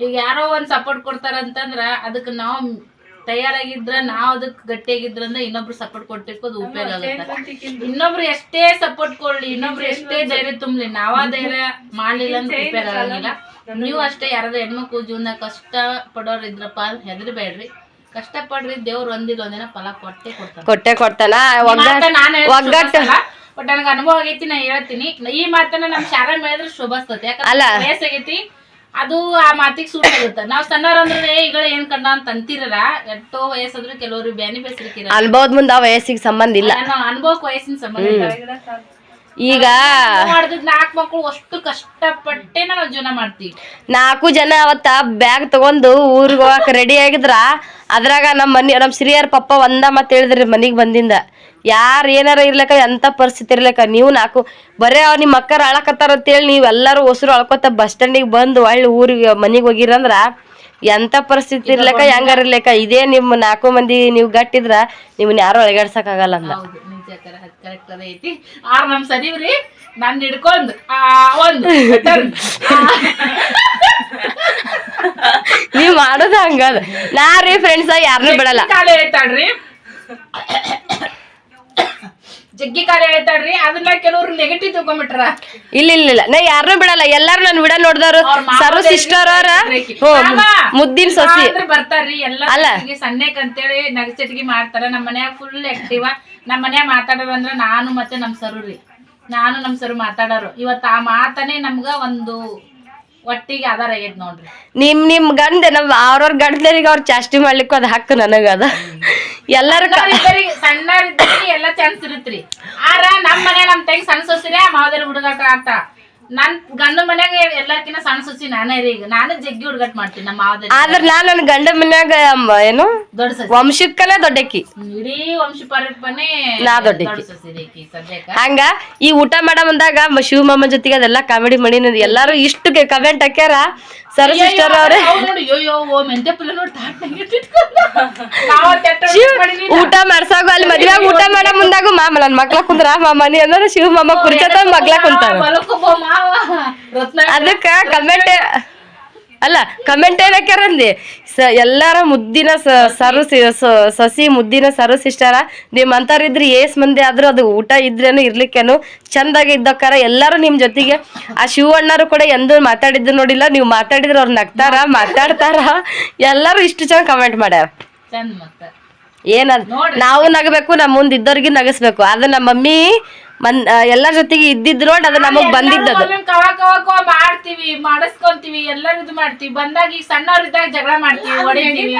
ಈಗ ಯಾರೋ ಒಂದ್ ಸಪೋರ್ಟ್ ಕೊಡ್ತಾರಂತಂದ್ರ ಅದಕ್ಕೆ ನಾವ್ ತಯಾರಾಗಿದ್ರ, ನಾವ್ ಅದಕ್ ಗಟ್ಟಿಯಾಗಿದ್ರಂದ್ರ ಇನ್ನೊಬ್ರು ಸಪೋರ್ಟ್ ಕೊಟ್ಟಿರ್ಕೋದು ಉಪಯೋಗ ಆಗುತ್ತೆ. ಇನ್ನೊಬ್ರು ಎಷ್ಟೇ ಸಪೋರ್ಟ್ ಕೊಡ್ಲಿ, ಇನ್ನೊಬ್ರು ಎಷ್ಟೇ ಧೈರ್ಯ ತುಂಬಲಿ, ನಾವ ಧೈರ್ಯ ಮಾಡ್ಲಿಲ್ಲ ಅಂತ ಉಪಯೋಗ ಆಗಂಗಿಲ್ಲ. ನೀವು ಅಷ್ಟೇ ಯಾರಾದ್ರೂ ಹೆಣ್ಮಕ್ಳು ಜೀವನ ಕಷ್ಟ ಪಡೋರ್ ಇದ್ರಪ್ಪ ಹೆದರ್ಬೇಡ್ರಿ, ಕಷ್ಟ ಪಡ್ರಿ. ದೇವ್ರು ಒಂದಿಲ್ಲ ಒಂದಿನ ಫಲ ಕೊಟ್ಟೆ ಕೊಡ್ತಾನ. ಬಟ್ ನನಗೆ ಅನುಭವ ಆಗೈತಿ, ನಾ ಹೇಳ್ತೀನಿ. ಈ ಮಾತನ್ನ ನಮ್ ಶಾರ ಹೇಳಿದ್ರೆ ಶೋಭಸ್ತತಿ. ಯಾಕಂದ್ರೆ ವಯಸ್ಸಾಗೈತಿ, ಅದು ಆ ಮಾತಿಗೆ ಸೂಟ್ ಆಗುತ್ತೆ. ನಾವ್ ಸಣ್ಣವ್ರ ಅಂದ್ರೆ ಈಗ ಏನ್ ಕಂಡ ಅಂತ ಅಂತಿರಲ್ಲ, ಎಷ್ಟೋ ವಯಸ್ಸಾದ್ರು ಕೆಲವರು ಬ್ಯಾನಿ ಬೇಸರಿಕಿರ. ಅನುಭವದ ಮುಂದ ವಯಸ್ಸಿಗೆ ಸಂಬಂಧ ಇಲ್ಲ, ಅನುಭವಕ್ಕೆ ವಯಸ್ಸಿನ ಸಂಬಂಧ ಇಲ್ಲ. ಈಗ 4 ಮಕ್ಕಳು ಅಷ್ಟು ಕಷ್ಟಪಟ್ಟೆ ನಾವು ಜೀವನ ಮಾಡ್ತೀವಿ. 4 ಜನ ಅವತ್ತ ಬ್ಯಾಗ್ ತಗೊಂಡು ಊರಿಗೆ ಹೋಗಕ್ ರೆಡಿ ಆಗಿದ್ರ, ಅದ್ರಾಗ ನಮ್ ಸಿರಿಯರ್ ಪಪ್ಪ ಒಂದ ಮತ್ ಹೇಳಿದ್ರಿ ಮನಿಗ್ ಬಂದಿಂದ, ಯಾರು ಏನಾರ ಇರ್ಲಕ್ಕ ಎಂತ ಪರಿಸ್ಥಿತಿ ಇರ್ಲಕ್ಕ ನೀವು 4 ಬರೇ ನಿಮ್ ಅಕ್ಕರ ಅಳಕತ್ತಾರ ಅಂತೇಳಿ ನೀವೆಲ್ಲರೂ ಹೊಸರು ಅಳ್ಕೊತ ಬಸ್ ಸ್ಟ್ಯಾಂಡಿಗೆ ಬಂದು ಒಳ್ಳೆ ಊರಿಗೆ ಮನಿಗ್ ಹೋಗಿರಂದ್ರ ಎಂತ ಪರಿಸ್ಥಿತಿ ಇರ್ಲಕ್ಕ ಹೆಂಗಾರ ಇರ್ಲಕ್ಕ. ಇದೇ ನಿಮ್ 4 ಮಂದಿ ನೀವು ಗಟ್ಟಿದ್ರ ನಿಮ್ನ ಯಾರು ಅಳಗಾಡ್ಸಕ್ ಆಗಲ್ಲ ಅಂತ. ಕರೆಕ್ಟ್ ಅದ ಐತಿ. ನಮ್ ಸರಿವ್ರಿ ನಾನ್ ಹಿಡ್ಕೊಂಡ್ ಒಂದು ನೀವ್ ಮಾಡೋದು ಹಂಗದ. ನಾ ರೀ ಫ್ರೆಂಡ್ಸ್ ಯಾರನ್ನೂ ಬಿಡಲ್ಲ. ಹೇಳ್ತಾಳ್ರಿ ಜಗ್ಗಿ ಕಾರ್ಯ ಹೇಳ್ತಾಳ್ರಿ ಅದನ್ನ ಕೆಲವ್ರು ನೆಗೆಟಿವ್ ತಗೊಂಡ್ಬಿಟ್ರ. ಇಲ್ಲ ನಾ ಯಾರನ್ನೂ ಬಿಡಲ್ಲ, ಎಲ್ಲಾರು ನನ್ ವಿಡಿಯೋ ನೋಡ್ದವ್ರು ಸರ್ವ ಸಿಸ್ಟರ್ ಅವ್ರ ಮುದ್ದಿನ ಸೊಸಿ ಬರ್ತಾರ್ರಿ ಎಲ್ಲ ಸಣ್ಣಕ್ ಅಂತೇಳಿ ನಗಚಟಿಗೆ ಮಾಡ್ತಾರ. ನಮ್ಮ ಮನ್ಯಾಗ ಫುಲ್ ಆಕ್ಟಿವ್. ನಮ್ಮ ಮನ್ಯಾಗ ಮಾತಾಡೋರು ಅಂದ್ರ ನಾನು ಮತ್ತೆ ನಮ್ ಸರು ಮಾತಾಡೋರು. ಇವತ್ತು ಆ ಮಾತನೇ ನಮ್ಗ ಒಂದು ಒಟ್ಟಿಗೆ ಆಧಾರ ಆಗೈತ್ ನೋಡ್ರಿ. ನಿಮ್ ಗಂಡ ನಮ್ ಅವ್ರವ್ರ ಗಂಡರಿಗೆ ಅವ್ರ ಚಾಸ್ತಿ ಮಾಡ್ಲಿಕ್ಕೂ ಅದ್ ಹಕ್ಕು ನನಗದ. ಎಲ್ಲಾರು ಸಣ್ಣರಿದ್ದರಿಗೆ ಎಲ್ಲ ಚಾನ್ಸ್ ಇರುತ್ರಿ. ಆರ ನಮ್ ಮನೆ ನಮ್ ತಂಗಿ ಸಣ್ಣ ಸೊಸಿರೇ ಮಾವದೇರ ಹುಡುಗಾಟ ಆಡ್ತ. ನನ್ ಗಂಡ ಮನ್ಯಾಗ ಎಲ್ಲಾರ್ಕಿನ್ನ ಸಣ್ಣ ಸೊಸಿ ನಾನೇ ರೀ. ಈಗ ನಾನು ಜಗ್ಗಿ ಹುಡುಗಾಟ ಮಾಡ್ತೀನಿ ನಮ್ಮ ಮಾವದೇರ. ಆದ್ರ ನಾನ್ ನನ್ ಗಂಡ ಮನ್ಯಾಗ ಏನು ದೊಡ್ಡ ಸೊಸಿ, ವಂಶಕ್ಕನೇ ದೊಡ್ಡಕ್ಕಿ, ಇಡೀ ವಂಶ ಪರಂಪರೆ ನಾ ದೊಡ್ಡಕ್ಕಿ. ಸದ್ಯಕ್ಕ ಹಂಗ ಈ ಊಟ ಮಾಡ ಬಂದಾಗ ಶಿವಮಮ್ಮ ಜೊತೆಗೆ ಅದೆಲ್ಲ ಕಾಮಿಡಿ ಮಾಡಿ ಎಲ್ಲಾರು ಇಷ್ಟು ಕಮೆಂಟ್ ಹಾಕ್ಯಾರ. ಸರ್ ಸಿಸ್ಟರ್ ಅವ್ರೆ ಊಟ ಮಾಡ್ಸಾಗ ಅಲ್ಲಿ ಮದ್ವೆಯಾಗ ಊಟ ಮಾಡ ಮುಂದಾಗು ಮಾಮ ನನ್ ಮಕ್ಳ ಕುಂದ್ರ ಮಾಮನಿ ಅಂದ್ರೆ ಶಿವಮಮ್ಮ ಕುರ್ಚತ ಮಗ್ಲ ಕುಂತಾರ. ಅದಕ್ಕ ಕಮೆಂಟ್ ಅಲ್ಲ ಕಮೆಂಟ್ ಏನ್ ಹಾಕ್ಯಾರಂದಿ ಎಲ್ಲಾರ ಮುದ್ದಿನ ಸಸಿ ಮುದ್ದಿನ ಸರು ಸಿಸ್ಟರ ನಿಮ್ ಅಂತವ್ರಿದ್ರಿ ಏಸ್ ಮಂದಿ ಆದ್ರೂ ಅದು ಊಟ ಇದ್ರೇನು ಇರ್ಲಿಕ್ಕೇನು ಚಂದಾಗಿ ಇದ್ದಕ್ಕಾರ ಎಲ್ಲಾರು ನಿಮ್ ಜೊತೆಗೆ. ಆ ಶಿವಣ್ಣರು ಕೂಡ ಎಂದೂ ಮಾತಾಡಿದ್ದು ನೋಡಿಲ್ಲ, ನೀವು ಮಾತಾಡಿದ್ರ ಅವ್ರು ನಗ್ತಾರ ಮಾತಾಡ್ತಾರ. ಎಲ್ಲಾರು ಇಷ್ಟು ಚೆನ್ನಾಗಿ ಕಮೆಂಟ್ ಮಾಡ್ಯಾರ. ಏನದ್ ನಾವು ನಗಬೇಕು, ನಮ್ ಮುಂದ್ ಇದ್ದವ್ರಿಗೆ ನಗಸ್ಬೇಕು. ಅದು ನಮ್ಮ ಮಮ್ಮಿ ಎಲ್ಲರ ಜೊತೆಗೆ ಇದ್ದಿದ್ ನೋಡ್ ಅದು ನಮಗ್ ಬಂದಿದ್ದದು. ಮಾಡ್ತೀವಿ, ಮಾಡಿಸ್ಕೊಂತೀವಿ, ಎಲ್ಲರೂ ಇದು ಮಾಡ್ತೀವಿ. ಬಂದಾಗ ಈಗ ಸಣ್ಣವ್ರಿದ್ದಾಗ ಜಗಳ ಮಾಡ್ತೀವಿ, ಹೊಡಿತೀವಿ,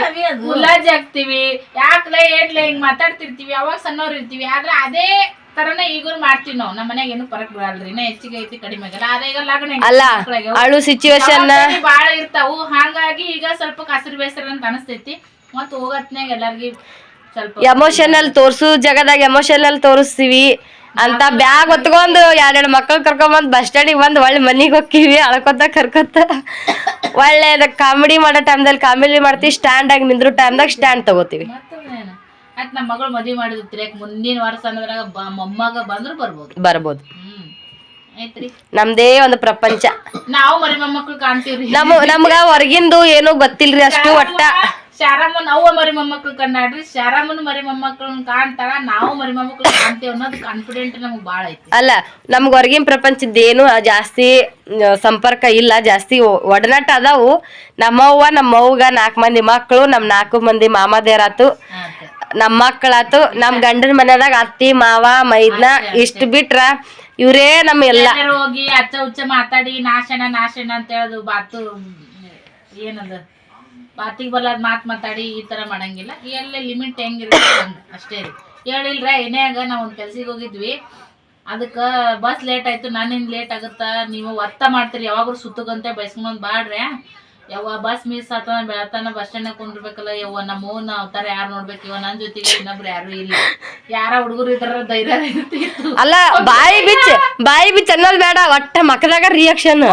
ಮುಲಾಜಿ ಹಾಕ್ತಿವಿ, ಯಾಕ್ಲೆ ಏಟ್ಲೆ ಹಿಂಗ್ ಮಾತಾಡ್ತಿರ್ತೀವಿ. ಅವಾಗ ಸಣ್ಣವ್ರು ಇರ್ತೀವಿ. ಆದ್ರೆ ಅದೇ ತರನ ಈಗ ಮಾಡ್ತೀವಿ ನಾವು. ನಮ್ಮ ಮನ್ಯಾಗ ಏನು ಫರಕ್ ಬಿಡಲ್ರಿ. ಇನ್ನ ಹೆಚ್ಚಿಗೆ ಐತಿ ಕಡಿಮೆ ಆಗಲ್ಲ. ಆದ್ರೆ ಈಗ ಲಗ್ನ ಅಳು ಸಿಚುವೇಶನ್ ಬಾಳ ಇರ್ತಾವು. ಹಾಗಾಗಿ ಈಗ ಸ್ವಲ್ಪ ಕಸರು ಬೇಸರ ಅಂತ ಅನಸ್ತೈತಿ. ಮತ್ ಹೋಗತ್ನ್ಯಾಗ ಎಲ್ಲಾರ್ಗಿ ಸ್ವಲ್ಪ ಎಮೋಷನಲ್ ತೋರ್ಸು ಜಾಗದಾಗ ಎಮೋಷನಲ್ ತೋರಿಸ್ತೀವಿ ಅಂತ ಬ್ಯಾಗ್ ಹೊತ್ಕೊಂಡ್ 2 ಮಕ್ಕಳು ಕರ್ಕೊಂಬಂದ್ ಬಸ್ ಸ್ಟ್ಯಾಂಡಿಗೆ ಬಂದ್ ಒಳ್ಳೆ ಮನಿಗ್ ಹೋಗ್ತೀವಿ ಅಳ್ಕೊತ ಕರ್ಕೊತ. ಒಳ್ಳೆ ಕಾಮಿಡಿ ಮಾಡೋ ಟೈಮ್ದಲ್ಲಿ ಕಾಮಿಡಿ ಮಾಡ್ತೀವಿ, ಸ್ಟ್ಯಾಂಡ್ ಆಗಿ ನಿಂದ್ರು ಟೈಮ್ದಾಗ ಸ್ಟ್ಯಾಂಡ್ ತಗೋತೀವಿ. ಆಯ್ತು ನಮ್ಮ ಮಗಳು ಮದ್ವಿ ಮಾಡಿದ್ರಿ ಮುಂದಿನ ವರ್ಷ ಅನ್ನೋದ್ರಾಗ ಮೊಮ್ಮಗ ಬಂದ್ರು ಬರ್ಬೋದು. ಐತ್ರಿ ನಮ್ದೇ ಒಂದು ಪ್ರಪಂಚ. ನಾವು ಮರಿ ಮೊಮ್ಮಕ್ಳು ಕಾಣ್ತೀವ್ರಿ. ನಮ್ಗ ಹೊರಗಿಂದು ಏನೂ ಗೊತ್ತಿಲ್ರಿ ಅಷ್ಟು. ಒಟ್ಟ ಶಾರಮ್ಮನ್ ಅವ್ವ ಮರಿ ಮೊಮ್ಮಕ್ಳು ಕಣ್ಣಾಡ್ರಿ, ಶಾರಮ್ಮನ್ ಮರಿ ಮೊಮ್ಮಕ್ಳನ್ನ ಕಾಣ್ತಾರ, ನಾವು ಮರಿ ಮೊಮ್ಮಕ್ಳು ಕಾಣ್ತೇವ್ ಅನ್ನೋದು ಕಾನ್ಫಿಡೆಂಟ್ ನಮಗ್ ಬಾಳ ಐತಿ. ಅಲ್ಲ ನಮ್ಗ ಹೊರಗಿನ ಪ್ರಪಂಚದ್ದೇನು ಜಾಸ್ತಿ ಸಂಪರ್ಕ ಇಲ್ಲ, ಜಾಸ್ತಿ ಒಡನಾಟ ಅದಾವು. ನಮ್ಮವ್ವ ನಮ್ಮವ್ಗ 4 ಮಂದಿ ಮಕ್ಕಳು, ನಮ್ 4 ಮಂದಿ ಮಾಮಾದೇರಾತು, ನಮ್ ಮಕ್ಕಳಾತು, ನಮ್ ಗಂಡನ ಮನೆದಾಗ ಅತ್ತಿ ಮಾವ ಮೈದ್ನ ಇಷ್ಟ ಬಿಟ್ರ ಇವ್ರೇ ನಮ್ ಎಲ್ಲ. ಹೋಗಿ ಅಚ್ಚ ಉಚ್ಚ ಮಾತಾಡಿ ನಾಶನ ಅಂತ ಹೇಳೋದು ಬಾತು ಏನದ ಬಾತಿಗೆ ಬಲ್ಲದ್ ಮಾತಾಡಿ ಈ ತರ ಮಾಡಂಗಿಲ್ಲ. ಎಲ್ಲ ಲಿಮಿಟ್ ಹೆಂಗಿರುತ್ತೆ ಅಷ್ಟೇ ರೀ. ಹೇಳಿಲ್ರ ಏನ್ಯಾಗ ನಾವ್ ಒಂದ್ ಕೆಲ್ಸಿಗೆ ಹೋಗಿದ್ವಿ, ಅದಕ್ಕ ಬಸ್ ಲೇಟ್ ಆಯ್ತು, ನಾನಿನ್ ಲೇಟ್ ಆಗುತ್ತ, ನೀವು ಒತ್ತ ಮಾಡ್ತೀರಿ ಯಾವಾಗ್ರು ಸುತ್ತಗಂತೆ ಬೈಸ್ಕೊಂಡ್ ಬಾಡ್ರೆ ಯಾವ ಬಸ್ ಮಿಸ್ ಆತ ಬೆಳತಾನ ಬಸ್ ಸ್ಟ್ಯಾಂಡ್ ಕುಂದಿರ್ಬೇಕಲ್ಲ. ಯವ್ವ ನಮ್ಮ ಓನ್ ಅವತಾರ ಯಾರು ನೋಡ್ಬೇಕು, ಇವ ನನ್ ಜೊತೆಗೆ ಇನ್ನೊಬ್ರು ಯಾರು ಇಲ್ಲ. ಯಾರ ಹುಡುಗರು ಇದ್ರ ಧೈರ್ಯ ಇರ್ತಿತ್ತು. ಅಲ್ಲ ಬಾಯಿ ಬಿಚ್ಚ ಅನ್ನೋದು ಬೇಡ, ಒಟ್ಟ ಮಕ್ಕದಾಗ ರಿಯಾಕ್ಷನ್.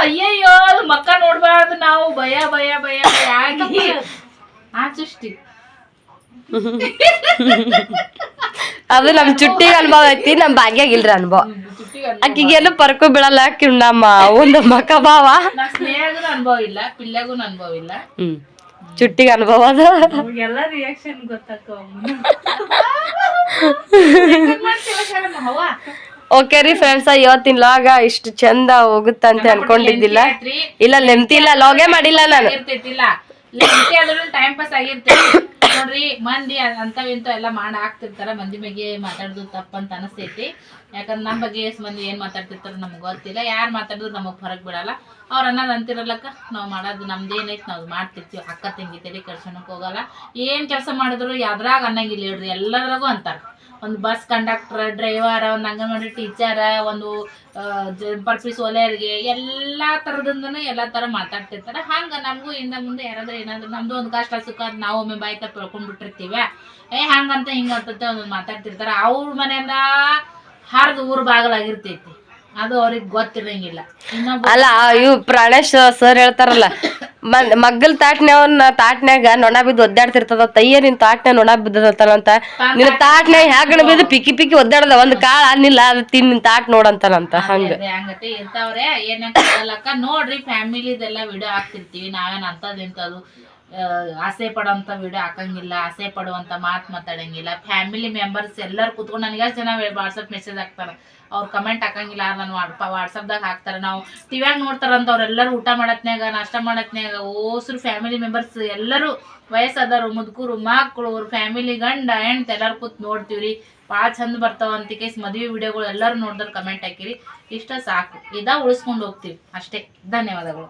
ಅಯ್ಯಯ್ಯೋ ಮಕ್ಕ ನೋಡ್ಬಾರ್ದು ನಾವು, ಭಯ ಭಯ ಭಯ ಭಯ ಆಗಿ ಆ ಸೃಷ್ಟಿ. ಅದು ನಮ್ ಚುಟ್ಟಿಗೆ ಅನುಭವ ಐತಿ, ನಮ್ ಭಾಗ್ಯಾಗ ಇಲ್ರಿ ಅನುಭವ. ಆಕಿಗೇನು ಪರ್ಕು ಬೀಳಲ್ಲ. ನಮ್ಮ ಒಂದು ಮಕ ಭಾವ ಸ್ನೇಹಗೂ ಅನುಭವ ಇಲ್ಲ, ಪಿಲ್ಲಾಗೂ ಅನುಭವ ಇಲ್ಲ. ಚುಟ್ಟಿಗೆ ಅನುಭವ ಅದ. ಎಲ್ಲ ರಿಯಾಕ್ಷನ್ ಗೊತ್ತಾಗ್ತಾವ. ಓಕೆ ರೀ ಫ್ರೆಂಡ್ಸ್, ಇವತ್ತಿನ ಲಾಗ ಇಷ್ಟು ಚಂದ ಹೋಗುತ್ತಂತ ಅನ್ಕೊಂಡಿದ್ದಿಲ್ಲ. ಇಲ್ಲ ನೆಮ್ತಿಲ್ಲ, ಲಾಗೇ ಮಾಡಿಲ್ಲ ನಾನು. ಟೈಮ್ ಪಾಸ್ ಆಗಿರ್ತೈತಿ ನೋಡ್ರಿ. ಮಂದಿ ಅಂತವಿಂತ ಎಲ್ಲ ಮಾಡ ಹಾಕ್ತಿರ್ತಾರ. ಮಂದಿ ಬಗ್ಗೆ ಮಾತಾಡುದು ತಪ್ಪಂತ ಅನಸ್ತೈತಿ. ಯಾಕಂದ್ರೆ ನಮ್ಮ ಬಗ್ಗೆ ಎಷ್ಟು ಮಂದಿ ಏನ್ ಮಾತಾಡ್ತಿರ್ತಾರ ನಮ್ಗೆ ಗೊತ್ತಿಲ್ಲ. ಯಾರು ಮಾತಾಡಿದ್ರು ನಮಗ್ ಹೊರಗ್ ಬಿಡಲ್ಲ. ಅವ್ರ ಅನ್ನೋದು ಅಂತಿರಲ್ಲಕ್ಕ ನಾವು ಮಾಡೋದು ನಮ್ದೇನೈತಿ ನಾವು ಮಾಡ್ತಿರ್ತೀವಿ. ಅಕ್ಕ ತಂಗಿ ತಲೆ ಕೆಲ್ಸನಕ್ ಹೋಗಲ್ಲ. ಏನ್ ಕೆಲಸ ಮಾಡಿದ್ರು ಯಾವ್ದ್ರಾಗ ಅನ್ನಂಗಿಲ್ಲ ಹೇಳ್ರಿ, ಎಲ್ಲದ್ರಾಗೂ ಅಂತಾರ. ಒಂದು ಬಸ್ ಕಂಡಕ್ಟರ್, ಡ್ರೈವರ್, ಒಂದು ಅಂಗನವಾಡಿ ಟೀಚರ್, ಒಂದು ಪರ್ಪೀಸ್ ಒಲೆಯರಿಗೆ, ಎಲ್ಲಾ ತರದಿಂದನೂ ಎಲ್ಲಾ ತರ ಮಾತಾಡ್ತಿರ್ತಾರ. ಹಂಗ ನಮಗೂ ಇಂದ ಮುಂದೆ ಯಾರಾದ್ರೂ ಏನಾದ್ರು ನಮ್ದು ಒಂದು ಕಷ್ಟ ಸುಖ ನಾವು ಒಮ್ಮೆ ಬಾಯಿ ತಪ್ಪ ಹೇಳ್ಕೊಂಡ್ಬಿಟ್ಟಿರ್ತೀವಿ. ಹಂಗಂತ ಹಿಂಗಂತ ಒಂದು ಮಾತಾಡ್ತಿರ್ತಾರ. ಅವ್ರ ಮನೆಯಿಂದ ಹರಿದು ಊರ್ ಬಾಗಲಾಗಿರ್ತೈತಿ, ಅದು ಅವ್ರಿಗೆ ಗೊತ್ತಿರಂಗಿಲ್ಲ. ಅಲ್ಲ ಇವ್ ಪ್ರಾಣೇಶ್ ಸರ್ ಹೇಳ್ತಾರಲ್ಲ, ಮಗ್ಗಲ್ ತಾಟ್ನ್ಯಾಗ ನೊಣ ಬಿದ್ದು ಒದ್ದಾಡ್ತಿರ್ತದ, ತಯ್ಯ ನಿನ್ ತಾಟ್ನ್ಯಾಗ ನೊಣ ಬಿದ್ದದಂತಾನಂತ. ನಿನ್ ತಾಟ್ನ್ಯಾಗ ಹ್ಯಾಗಣ ಬಿದ್ದು ಪಿಕ್ಕಿ ಪಿಕ್ಕಿ ಒದ್ದಾಡದ, ಒಂದ್ ಕಾಳ ಅನ್ನಿಲ್ಲ ಅದು ತಿನ್ ನಿನ್ ತಾಟ್ ನೋಡಂತಾನಂತ. ಹಂಗತೆ ಇರ್ತಾವ್ರೆ. ಏನಕ್ಕ ನೋಡ್ರಿ, ಫ್ಯಾಮಿಲಿದೆಲ್ಲ ವಿಡಿಯೋ ಹಾಕ್ತಿರ್ತೀವಿ. ನಾವೇನ್ ಅಂತದ್ ಇಂತದು ಆಸೆ ಪಡೋಂಥ ವಿಡಿಯೋ ಹಾಕಂಗಿಲ್ಲ, ಆಸೆ ಪಡುವಂಥ ಮಾತು ಮಾತಾಡಂಗಿಲ್ಲ. ಫ್ಯಾಮಿಲಿ ಮೆಂಬರ್ಸ್ ಎಲ್ಲರೂ ಕೂತ್ಕೊಂಡು ನನಗೆ ಎಷ್ಟು ಜನ ವಾಟ್ಸಪ್ ಮೆಸೇಜ್ ಹಾಕ್ತಾರೆ, ಅವ್ರು ಕಮೆಂಟ್ ಹಾಕಂಗಿಲ್ಲ, ನಾನು ವಾಟ್ಸಪ್ದಾಗ ಹಾಕ್ತಾರೆ. ನಾವು ಟಿವ್ಯಾಗ ನೋಡ್ತಾರಂತ ಅವ್ರೆಲ್ಲರೂ ಊಟ ಮಾಡತ್ನ್ಯಾಗ ನಾಷ್ಟ ಮಾಡತ್ನ್ಯಾಗ ಓಸ್ರು ಫ್ಯಾಮಿಲಿ ಮೆಂಬರ್ಸ್ ಎಲ್ಲರೂ ವಯಸ್ಸಾದವರು ಮುದುಕರು ಮಕ್ಕಳು ಅವ್ರ ಫ್ಯಾಮಿಲಿ ಗಂಡ ಹೆಂಡ್ತಿ ಎಲ್ಲರೂ ಕೂತ್ ನೋಡ್ತೀವ್ರಿ. ಭಾಳ ಚಂದ ಬರ್ತಾವ ಅಂತ ಕೇಸ್ ಮದುವೆ ವಿಡಿಯೋಗಳು ಎಲ್ಲರೂ ನೋಡಿದ್ರೆ ಕಮೆಂಟ್ ಹಾಕಿರಿ. ಇಷ್ಟ ಸಾಕು, ಉಳಿಸ್ಕೊಂಡು ಹೋಗ್ತೀವಿ ಅಷ್ಟೇ. ಧನ್ಯವಾದಗಳು.